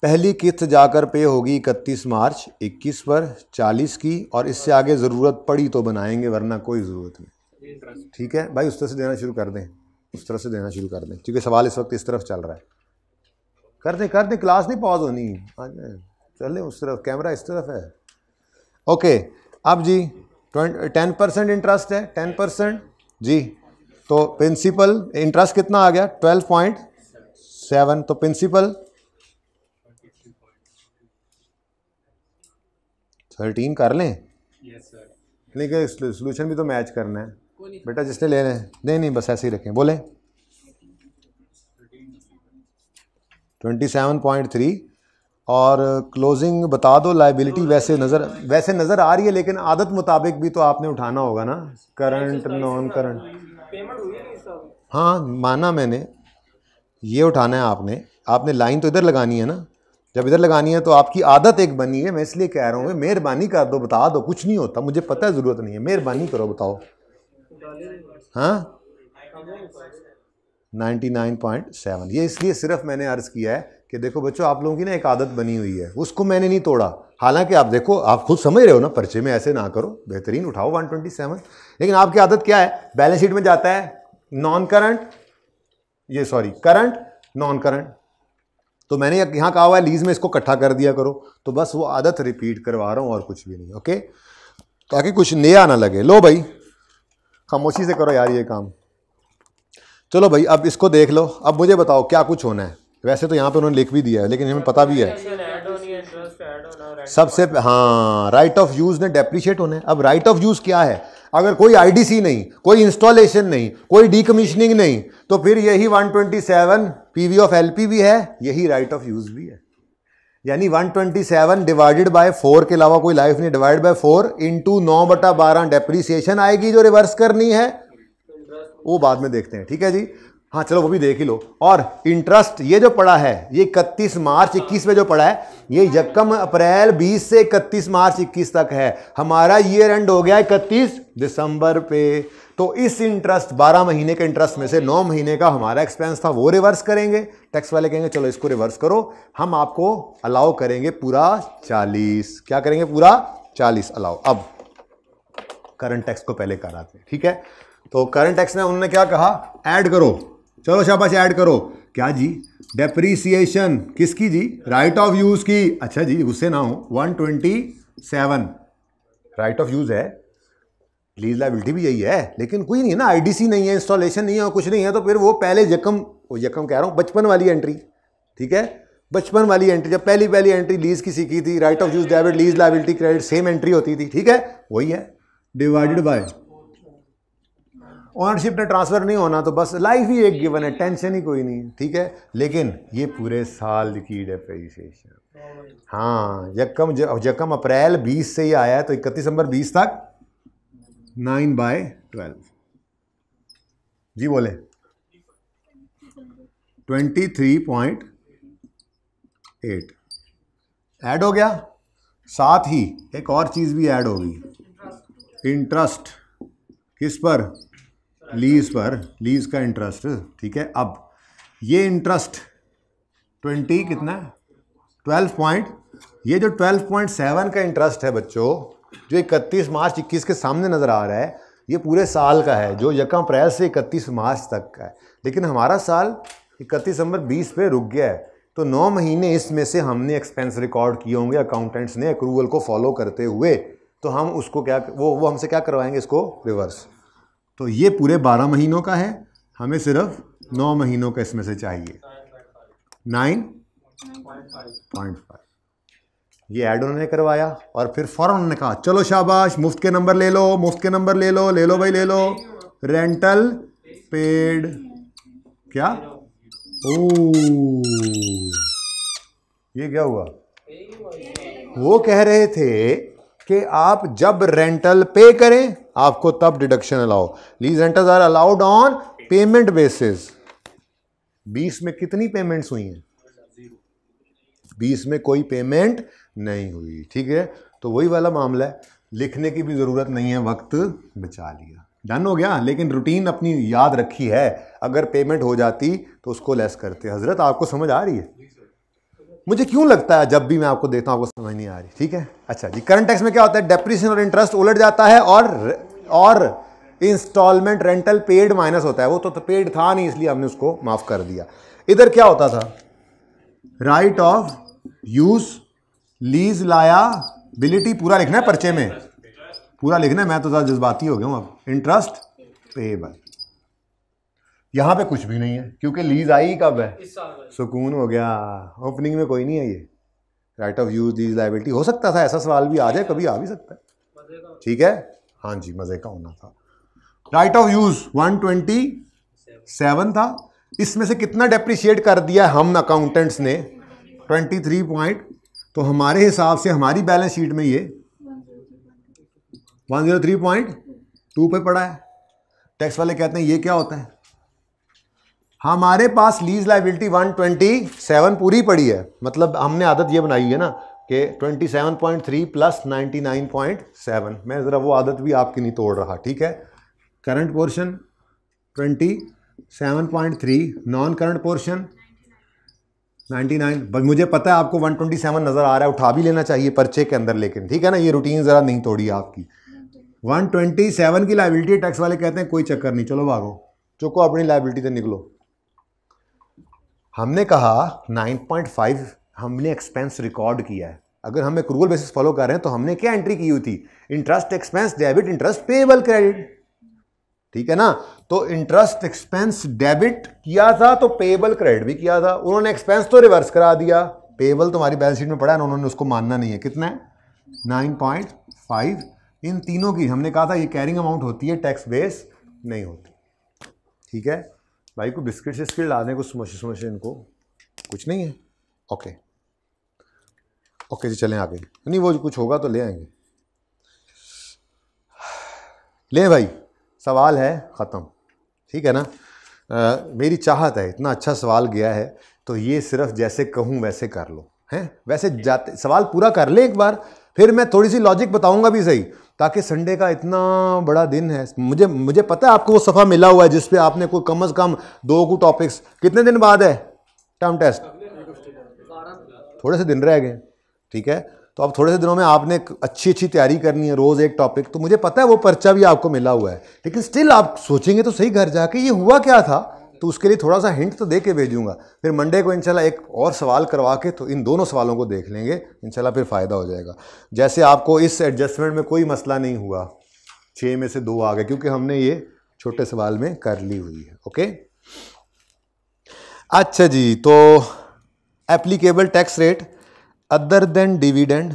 पहली किस्त जाकर पे होगी 31 मार्च 21 पर 40 की, और इससे आगे ज़रूरत पड़ी तो बनाएंगे, वरना कोई ज़रूरत नहीं। ठीक है भाई, उस तरह से देना शुरू कर दें, उस तरफ से देना शुरू कर दें, क्योंकि सवाल इस वक्त इस तरफ चल रहा है। कर दें, क्लास नहीं पॉज होनी, आ जाए चले उस तरफ, कैमरा इस तरफ है। ओके, अब जी 10% इंटरेस्ट है, 10% जी, तो प्रिंसिपल इंटरेस्ट कितना आ गया 12.7, तो प्रिंसिपल 13 कर लें। लेकिन सोल्यूशन भी तो मैच करना है बेटा, जिसने लेना है। नहीं बस ऐसे ही रखें, बोले 27.3, और क्लोजिंग बता दो। लाइबिलिटी वैसे नज़र आ रही है, लेकिन आदत मुताबिक भी तो आपने उठाना होगा ना, करंट नॉन करंट। हाँ माना मैंने, ये उठाना है आपने लाइन तो इधर लगानी है ना, जब इधर लगानी है तो आपकी आदत एक बनी है, मैं इसलिए कह रहा हूँ मेहरबानी कर दो, बता दो, कुछ नहीं होता, मुझे पता है ज़रूरत नहीं है, मेहरबानी करो बताओ। हाँ 99.7, ये इसलिए सिर्फ मैंने अर्ज़ किया है कि देखो बच्चों, आप लोगों की ना एक आदत बनी हुई है, उसको मैंने नहीं तोड़ा। हालांकि आप देखो, आप खुद समझ रहे हो ना, पर्चे में ऐसे ना करो, बेहतरीन उठाओ 127, लेकिन आपकी आदत क्या है, बैलेंस शीट में जाता है नॉन करंट, ये सॉरी करंट नॉन करंट, तो मैंने यहाँ कहा हुआ है लीज में इसको इकट्ठा कर दिया करो, तो बस वो आदत रिपीट करवा रहा हूँ और कुछ भी नहीं। ओके, ताकि कुछ नया ना लगे। लो भाई खामोशी से करो यार ये काम। चलो भाई अब इसको देख लो, अब मुझे बताओ क्या कुछ होना है। वैसे तो यहाँ पे उन्होंने लिख भी दिया है, लेकिन हमें पता भी है सबसे, हाँ राइट ऑफ यूज ने डेप्रीशिएट होना है। अब राइट ऑफ यूज क्या है, अगर कोई आईडीसी नहीं, कोई इंस्टॉलेशन नहीं, कोई डीकमीशनिंग नहीं, तो फिर यही 127 पीवी ऑफ एलपी भी है, यही राइट ऑफ यूज भी है। यानी 127 डिवाइडेड बाय 4 के अलावा कोई लाइफ नहीं, डिवाइड बाय 4 इंटू 9/12 डेप्रीसिएशन आएगी जो रिवर्स करनी है, वो बाद में देखते हैं। ठीक है जी, हाँ चलो वो भी देख ही लो। और इंटरेस्ट ये जो पड़ा है, ये 31 मार्च 21 में जो पड़ा है, ये यकम अप्रैल 20 से 31 मार्च 21 तक है। हमारा ईयर एंड हो गया 31 दिसंबर पे, तो इस इंटरेस्ट 12 महीने के इंटरेस्ट में से 9 महीने का हमारा एक्सपेंस था, वो रिवर्स करेंगे। टैक्स वाले कहेंगे चलो इसको रिवर्स करो, हम आपको अलाउ करेंगे पूरा 40। क्या करेंगे, पूरा 40 अलाउ। अब करंट टैक्स को पहले कराते हैं। ठीक है, तो करंट टैक्स में उन्होंने क्या कहा, ऐड करो, चलो शाबाश ऐड करो। क्या जी, डेप्रीसिएशन किसकी जी, राइट ऑफ यूज की। अच्छा जी गुस्से ना हो, 127 राइट ऑफ यूज है, लीज लायबिलिटी भी यही है, लेकिन कोई नहीं है ना, आईडीसी नहीं है, इंस्टॉलेशन नहीं है और कुछ नहीं है, तो फिर वो पहले यकम कह रहा हूँ बचपन वाली एंट्री। ठीक है, बचपन वाली एंट्री, जब पहली एंट्री लीज की सीखी थी, right of use debit lease liability credit same entry होती थी। ठीक है, वही है, डिवाइडेड बाय ओनरशिप ने ट्रांसफर नहीं होना, तो बस लाइफ ही एक गिवन है, टेंशन ही कोई नहीं। ठीक है, लेकिन ये पूरे साल की डेप्रीसिएशन, हाँ यकम अप्रैल 20 से ही आया है, तो 31 दिसंबर 20 तक 9/12 जी बोले 23.8 ऐड हो गया। साथ ही एक और चीज भी ऐड होगी, इंटरेस्ट किस पर, लीज पर, लीज का इंटरेस्ट। ठीक है, अब ये इंटरेस्ट 20 कितना है 12 ये जो 12.7 का इंटरेस्ट है बच्चों, जो 31 मार्च 21 के सामने नज़र आ रहा है, ये पूरे साल का है, जो यकम अप्रैल से 31 मार्च तक का है। लेकिन हमारा साल 31 दिसंबर 20 पे रुक गया है, तो 9 महीने इसमें से हमने एक्सपेंस रिकॉर्ड किए होंगे अकाउंटेंट्स ने अक्रूवल को फॉलो करते हुए, तो हम उसको क्या वो हमसे क्या करवाएंगे, इसको रिवर्स। तो ये पूरे 12 महीनों का है, हमें सिर्फ 9 महीनों का इसमें से चाहिए 9.5। ये ऐड उन्होंने करवाया और फिर फौरन उन्होंने कहा चलो शाबाश मुफ्त के नंबर ले लो, मुफ्त के नंबर ले लो, ले लो भाई ले लो, रेंटल पेड। क्या ये क्या हुआ, वो कह रहे थे कि आप जब रेंटल पे करें आपको तब deduction allow. Lease rentals are allowed on payment basis. 20 में कितनी पेमेंट्स हुई हैं? 20 में कोई पेमेंट नहीं हुई। ठीक है, तो वही वाला मामला है, लिखने की भी जरूरत नहीं है, वक्त बचा लिया, डन हो गया। लेकिन रूटीन अपनी याद रखी है, अगर पेमेंट हो जाती तो उसको लेस करते। हजरत आपको समझ आ रही है? मुझे क्यों लगता है जब भी मैं आपको देता हूं आपको समझ नहीं आ रही? ठीक है, अच्छा जी। करंट टैक्स में क्या होता है? डेप्रिसिएशन और इंटरेस्ट उलट जाता है और इंस्टॉलमेंट रेंटल पेड माइनस होता है। वो तो पेड था नहीं इसलिए हमने उसको माफ कर दिया। इधर क्या होता था? Right of use, lease liability, पूरा लिखना है पर्चे में, पूरा लिखना है, मैं तो ज़्यादा जज्बाती हो गया हूं अब। इंटरेस्ट पेएबल, यहां पे कुछ भी नहीं है क्योंकि लीज आई कब है? सुकून हो गया, ओपनिंग में कोई नहीं है ये। Right of use, lease liability, हो सकता था ऐसा सवाल भी आ जाए, कभी आ भी सकता है। ठीक है, हाँ जी, मजे का होना था। राइट ऑफ यूज 127 था, इसमें से कितना डेप्रिशिएट कर दिया हम अकाउंटेंट्स ने? 23 पॉइंट। तो हमारे हिसाब से हमारी बैलेंस शीट में ये 103.2 पे पड़ा है। टैक्स वाले कहते हैं ये क्या होता है? हमारे पास लीज लायबिलिटी 127 पूरी पड़ी है, मतलब हमने आदत ये बनाई है ना कि 27.3 प्लस 99.7। मैं ज़रा वो आदत भी आपकी नहीं तोड़ रहा। ठीक है, current portion 27.3, non current portion 99। बस मुझे पता है आपको 127 नज़र आ रहा है, उठा भी लेना चाहिए पर्चे के अंदर, लेकिन ठीक है ना, ये रूटीन ज़रा नहीं तोड़ी आपकी। 127 की लायबिलिटी, टैक्स वाले कहते हैं कोई चक्कर नहीं, चलो भागो, चुको अपनी लायबिलिटी से निकलो। हमने कहा 9.5 हमने एक्सपेंस रिकॉर्ड किया है। अगर हम एक्रूअल बेसिस फॉलो कर रहे हैं तो हमने क्या एंट्री की हुई थी? Interest expense debit, interest payable credit. ठीक है ना, तो इंटरेस्ट एक्सपेंस डेबिट किया था तो पेएबल क्रेडिट भी किया था। उन्होंने एक्सपेंस तो रिवर्स करा दिया, पेएबल तुम्हारी बैलेंस शीट में पड़ा है, उन्होंने उसको मानना नहीं है। कितना है? 9.5। इन तीनों की हमने कहा था ये कैरिंग अमाउंट होती है, टैक्स बेस नहीं होती। ठीक है भाई, को बिस्किट से स्किल लाने को समोसे इनको कुछ नहीं है। ओके ओके जी, चलें आगे। नहीं वो कुछ होगा तो ले आएंगे। ले भाई, सवाल है ख़त्म। ठीक है ना, मेरी चाहत है, इतना अच्छा सवाल गया है तो ये सिर्फ जैसे कहूँ वैसे कर लो हैं, वैसे जाते सवाल पूरा कर ले एक बार, फिर मैं थोड़ी सी लॉजिक बताऊंगा भी सही, ताकि संडे का इतना बड़ा दिन है। मुझे पता है आपको वो सफ़ा मिला हुआ है जिस पे आपने कोई कम से कम 2 को टॉपिक्स, कितने दिन बाद है टर्म टेस्ट? थोड़े से दिन रह गए। ठीक है, तो अब थोड़े से दिनों में आपने अच्छी तैयारी करनी है, रोज़ एक टॉपिक। तो मुझे पता है वो पर्चा भी आपको मिला हुआ है, लेकिन स्टिल आप सोचेंगे तो सही घर जाके ये हुआ क्या था, तो उसके लिए थोड़ा सा हिंट तो दे के भेजूंगा। फिर मंडे को इंशाल्लाह एक और सवाल करवा के तो इन दोनों सवालों को देख लेंगे इंशाल्लाह, फिर फ़ायदा हो जाएगा। जैसे आपको इस एडजस्टमेंट में कोई मसला नहीं हुआ, 6 में से 2 आ गए क्योंकि हमने ये छोटे सवाल में कर ली हुई है। ओके, अच्छा जी, तो applicable tax rate other than dividend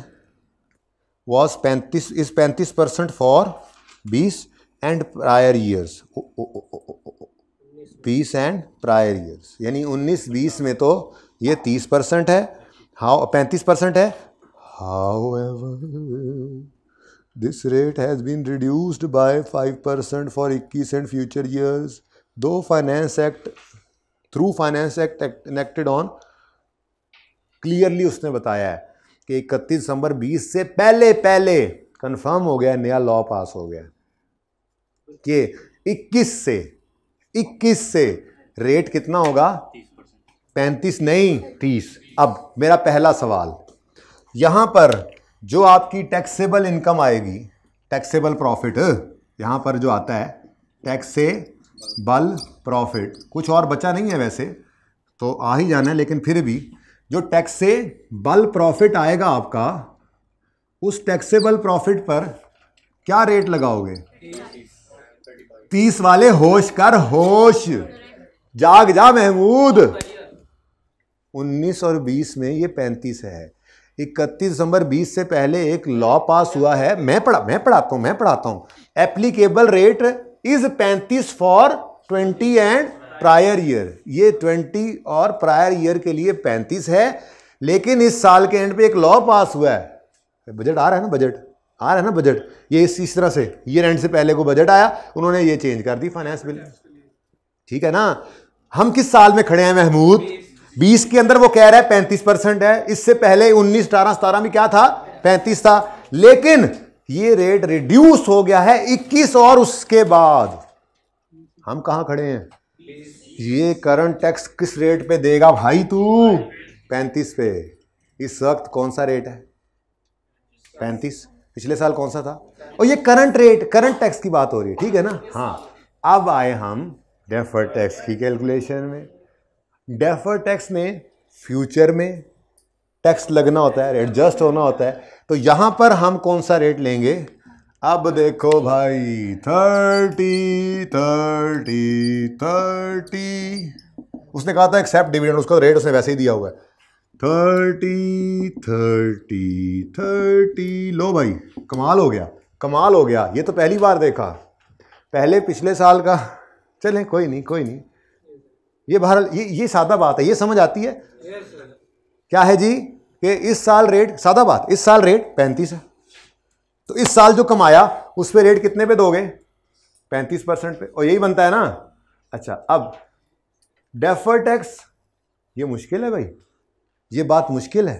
was 35% for 20 and prior years. 20 and prior years यानी 19-20 में तो ये 30% है, हाउ 35% है। However, this rate has been reduced by 5% for 21 and future years, though Finance Act enacted on, clearly उसने बताया है कि 31 दिसंबर 20 से पहले कंफर्म हो गया, नया लॉ पास हो गया कि 21 से रेट कितना होगा? 35 नहीं 30। अब मेरा पहला सवाल, यहां पर जो आपकी टैक्सेबल इनकम आएगी, टैक्सेबल प्रॉफिट, यहां पर जो आता है टैक्सेबल प्रॉफिट, कुछ और बचा नहीं है वैसे तो आ ही जाना है, लेकिन फिर भी जो टैक्सेबल प्रॉफिट आएगा आपका, उस टैक्सेबल प्रॉफिट पर क्या रेट लगाओगे? 30 वाले होश कर, होश जाग जा महमूद। 19 और 20 में ये 35 है। 31 दिसंबर 20 से पहले एक लॉ पास हुआ है, मैं पढ़ाता हूं। Applicable rate is 35 for 20 and prior year. ये 20 और प्रायर ईयर के लिए 35 है, लेकिन इस साल के एंड पे एक लॉ पास हुआ है। बजट आ रहा है ना, बजट आ रहा है ना बजट, ये इस तरह से ईयर एंड से पहले को बजट आया, उन्होंने ये चेंज कर दी फाइनेंस बिल। ठीक है ना। हम किस साल में खड़े हैं महमूद? 20 के अंदर वो कह रहा है 35% है, इससे पहले 19, 18, 17 में क्या था? 35 था, लेकिन ये रेट रिड्यूस हो गया है 21 और उसके बाद हम कहां खड़े हैं? ये करंट टैक्स किस रेट पे देगा भाई तू? 35 पे। इस वक्त कौन सा रेट है? 35। पिछले साल कौन सा था? और ये करंट रेट, करंट टैक्स की बात हो रही है, ठीक है ना। हाँ, अब आए हम डेफर्ड टैक्स की कैलकुलेशन में। डेफर्ड टैक्स में फ्यूचर में टैक्स लगना होता है, एडजस्ट होना होता है, तो यहां पर हम कौन सा रेट लेंगे? अब देखो भाई 30 30 30, उसने कहा था एक्सेप्ट डिविडेंड, उसका रेट उसने वैसे ही दिया हुआ है 30 30 30। लो भाई, कमाल हो गया, कमाल हो गया, ये तो पहली बार देखा। पहले पिछले साल का, चलें कोई नहीं कोई नहीं, ये बहरहाल ये सादा बात है, ये समझ आती है। क्या है जी कि इस साल रेट, सादा बात, इस साल रेट 35 है, तो इस साल जो कमाया उस पे रेट कितने पे दोगे? 35% पे, और यही बनता है ना। अच्छा, अब डेफर्ड टैक्स, ये मुश्किल है भाई, ये बात मुश्किल है,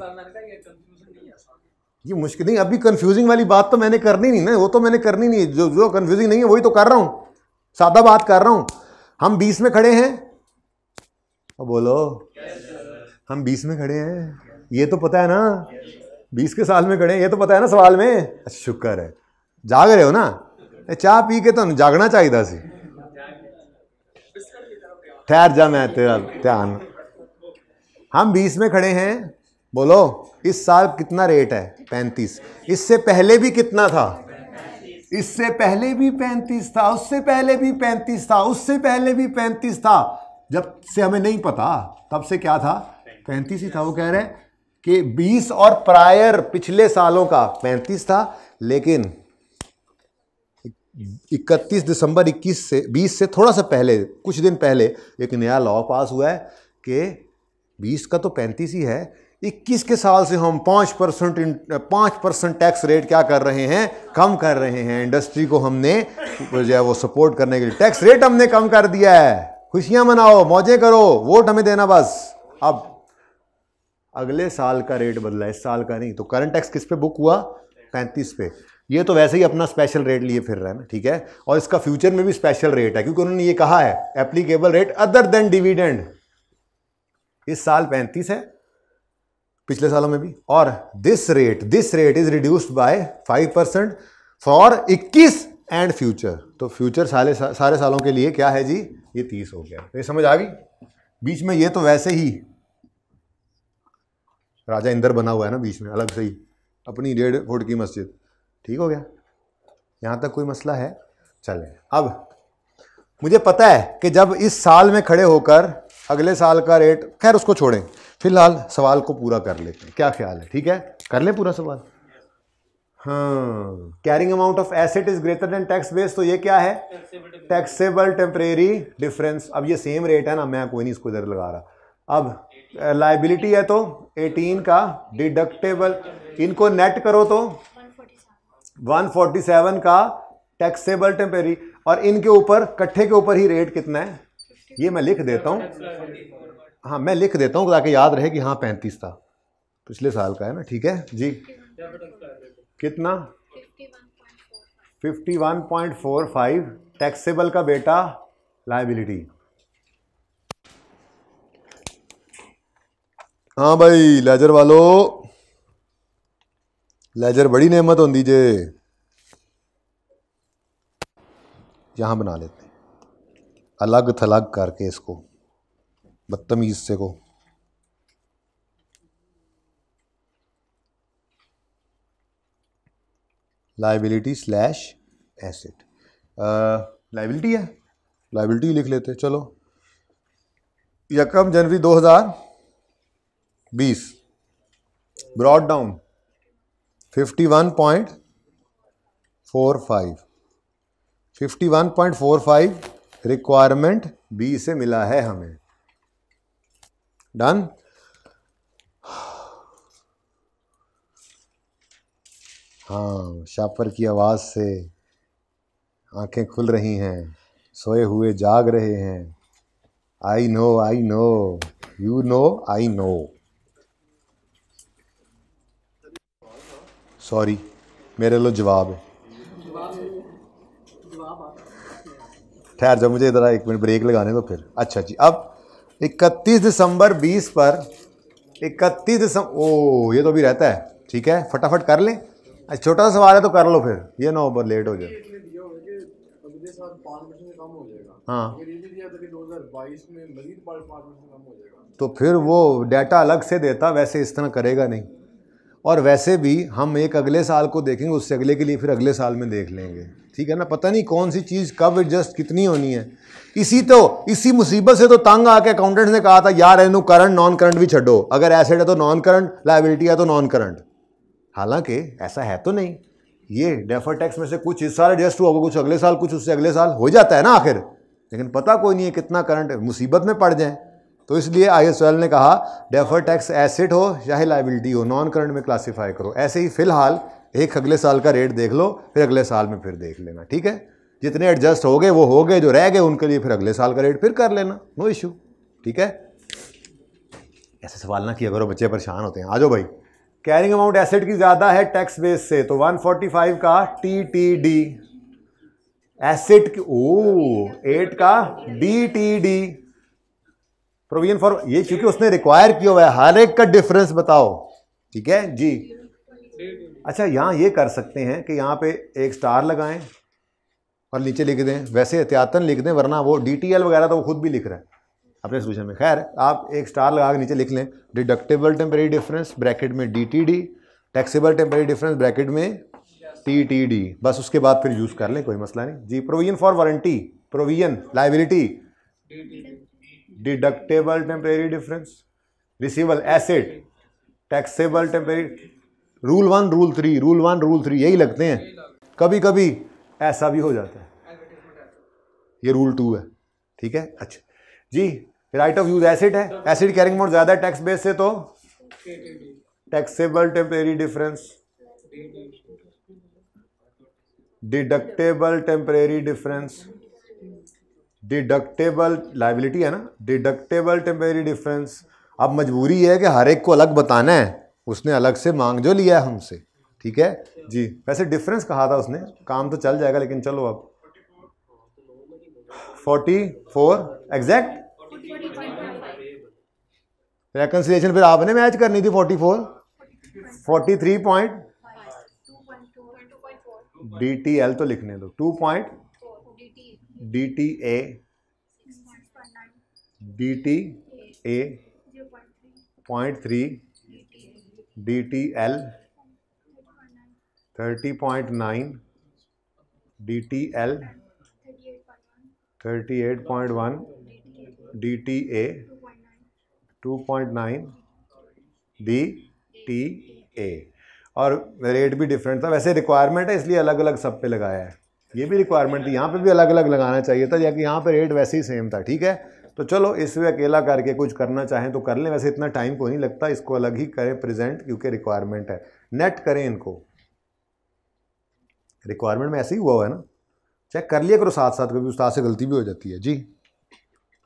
ये मुश्किल नहीं। अभी कंफ्यूजिंग वाली बात तो मैंने करनी नहीं ना, वो तो मैंने करनी नहीं, जो कंफ्यूजिंग नहीं है वही तो कर रहा हूं, सादा बात कर रहा हूं। हम 20 में खड़े हैं, और बोलो हम 20 में खड़े हैं, ये तो पता है ना, 20 के साल में खड़े हैं, ये तो पता है ना सवाल में। शुक्र है जाग रहे हो ना, चाह पी के तो जागना चाहिए सी। ठहर जा, मैं तेरा ध्यान। हम 20 में खड़े हैं, बोलो इस साल कितना रेट है? 35। इससे पहले भी कितना था? इससे पहले भी 35 था, उससे पहले भी 35 था, उससे पहले भी 35 था। जब से हमें नहीं पता तब से क्या था? 35 ही था। वो कह रहे हैं कि 20 और प्रायर पिछले सालों का 35 था, लेकिन 31 दिसंबर 20 से थोड़ा सा पहले, कुछ दिन पहले एक नया लॉ पास हुआ है कि 20 का तो 35 ही है, 21 के साल से हम 5% टैक्स रेट क्या कर रहे हैं? कम कर रहे हैं। इंडस्ट्री को हमने जो है वो सपोर्ट करने के लिए टैक्स रेट हमने कम कर दिया है। खुशियां मनाओ, मौजें करो, वोट हमें देना बस। अब अगले साल का रेट बदला, इस साल का नहीं, तो करंट टैक्स किस पे बुक हुआ? 35 पे। ये तो वैसे ही अपना स्पेशल रेट लिए फिर रहा है ना, ठीक है। और इसका फ्यूचर में भी स्पेशल रेट है, क्योंकि उन्होंने ये कहा है applicable rate other than dividend. इस साल 35 है, पिछले सालों में भी, और this rate is reduced by 5% for 21 and future. तो फ्यूचर सारे सालों के लिए क्या है जी? ये 30 हो गया। तो ये समझ आ गई। बीच में ये तो वैसे ही राजा इंदर बना हुआ है ना बीच में, अलग से ही अपनी 1.5 फुट की मस्जिद। ठीक हो गया, यहां तक कोई मसला है? चले, अब मुझे पता है कि जब इस साल में खड़े होकर अगले साल का रेट, खैर उसको छोड़ें, फिलहाल सवाल को पूरा कर लेते हैं। क्या ख्याल है? ठीक है, कर लें पूरा सवाल। हाँ, carrying amount of asset is greater than tax base, तो ये क्या है? Taxable temporary difference. अब ये सेम रेट है ना, मैं कोई नहीं इसको इधर लगा रहा। अब लाइबिलिटी है तो 18 का डिडक्टेबल, इनको नेट करो तो 147 का टैक्सेबल टेम्परेरी, और इनके ऊपर कट्ठे के ऊपर ही रेट कितना है ये मैं लिख देता हूं। हाँ, मैं लिख देता हूं ताकि याद रहे कि हाँ 35 था, पिछले साल का है ना। ठीक है जी, कितना? 51.45 टैक्सेबल का बेटा लाइबिलिटी। हाँ भाई लेजर वालों, लेजर बड़ी नेमत होती जे। यहां बना लेते हैं अलग थलग करके इसको, बदतमीज से को। लाइबिलिटी स्लैश एसेट, लाइबिलिटी है, लाइबिलिटी लिख लेते हैं। चलो, 1 जनवरी 2020 ब्रॉड डाउन 51.45, 51.45 रिक्वायरमेंट बी से मिला है हमें। डन। हाँ, शापर की आवाज़ से आंखें खुल रही हैं, सोए हुए जाग रहे हैं। I know, you know, I know. Sorry, मेरे लो जवाब है। ठहर जा, मुझे इधर 1 मिनट ब्रेक लगाने दो फिर। अच्छा जी, अब 31 दिसंबर 20 पर 31 दिसंबर, ओ ये तो भी रहता है, ठीक है, फटाफट कर लें। छोटा सा सवाल है तो कर लो फिर, ये ना ऊपर लेट हो जाए। हाँ, तो फिर वो डाटा अलग से देता, वैसे इस तरह करेगा नहीं। और वैसे भी हम एक अगले साल को देखेंगे, उससे अगले के लिए फिर अगले साल में देख लेंगे, ठीक है ना। पता नहीं कौन सी चीज़ कब एडजस्ट कितनी होनी है। इसी मुसीबत से तो तंग आके अकाउंटेंट ने कहा था यार इनू करंट नॉन करंट भी छो, अगर एसेट है तो नॉन करंट, लायबिलिटी है तो नॉन करंट। हालांकि ऐसा है तो नहीं, ये डेफर टैक्स में से कुछ इस साल एडजस्ट हुआ होगा, कुछ अगले साल, कुछ उससे अगले साल, हो जाता है ना आखिर, लेकिन पता कोई नहीं है कितना करंट है, मुसीबत में पड़ जाए। तो इसलिए ISL ने कहा डेफर टैक्स एसेट हो चाहे लायबिलिटी हो, नॉन करंट में क्लासीफाई करो। ऐसे ही फिलहाल एक अगले साल का रेट देख लो, फिर अगले साल में फिर देख लेना, ठीक है। जितने एडजस्ट हो गए वो हो गए, जो रह गए उनके लिए फिर अगले साल का रेट फिर कर लेना, नो इशू, ठीक है। ऐसे सवाल ना किया करो, बच्चे परेशान होते हैं। आ जाओ भाई, कैरिंग अमाउंट एसेट की ज़्यादा है टैक्स बेस से, तो 145 का TTD, एसेट की 8 का DTD, प्रोविजन फॉर, ये क्योंकि उसने रिक्वायर किया हुआ है, हर एक का डिफरेंस बताओ, ठीक है जी। अच्छा, यहाँ ये कर सकते हैं कि यहाँ पे एक स्टार लगाएं और नीचे लिख दें, वैसे एहतियातन लिख दें, वरना वो DTL वगैरह तो वो खुद भी लिख रहा है अपने सोल्यूशन में। खैर, आप एक स्टार लगा के नीचे लिख लें, डिडक्टेबल टेम्परेरी डिफरेंस ब्रैकेट में DTD, taxable temporary difference bracket में TTD, बस उसके बाद फिर यूज़ कर लें, कोई मसला नहीं जी। Provision for warranty, provision liability, deductible temporary difference, receivable asset, taxable temporary, rule 1 rule 3, rule 1 rule 3 यही लगते हैं, कभी कभी ऐसा भी हो जाता है, ये रूल 2 है, ठीक है। अच्छा जी, राइट ऑफ यूज एसेट है, एसेट कैरिंग अमाउंट ज्यादा है टैक्स बेस से तो taxable temporary difference, deductible temporary difference, deductible liability है ना, डिडक्टेबल टेम्परेरी डिफरेंस। अब मजबूरी है कि हर एक को अलग बताना है, उसने अलग से मांग जो लिया है हमसे, ठीक है जी। वैसे डिफरेंस कहा था उसने, काम तो चल जाएगा, लेकिन चलो अब 44 एग्जैक्ट रेकंसिलिएशन फिर आपने मैच करनी थी, 43 पॉइंट, DTL तो लिखने दो, 2 point DTA, DTA 0.3, DTL 30.9, DTL 38.1, DTA 2.9, DTA, और रेट भी डिफरेंट था। वैसे रिक्वायरमेंट है इसलिए अलग अलग सब पे लगाया है, ये भी रिक्वायरमेंट थी, यहाँ पे भी अलग अलग लगाना चाहिए था, या कि यहाँ पे रेट वैसे ही सेम था, ठीक है। तो चलो इसमें अकेला करके कुछ करना चाहें तो कर लें, वैसे इतना टाइम को नहीं लगता, इसको अलग ही करें प्रेजेंट, क्योंकि रिक्वायरमेंट है। नेट करें इनको, रिक्वायरमेंट में ऐसे ही हुआ है ना, चेक कर लिया करो साथ साथ, कभी उस्ताद से गलती भी हो जाती है जी।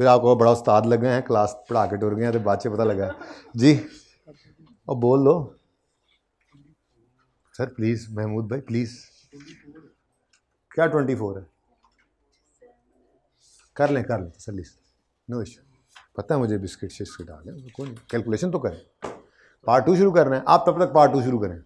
फिर आपको बड़ा उस्ताद लग गए हैं, क्लास पढ़ा के टुर गए हैं, तो बाद से पता लगा जी। और बोल दो सर प्लीज़, महमूद भाई प्लीज़। क्या 24 है? कर लें तसल्ली से, नो इशू। पता है मुझे बिस्किट शिस्किट आ गए, कोई कैलकुलेशन तो करें। पार्ट 2 शुरू करना है, आप तब तक पार्ट 2 शुरू करें।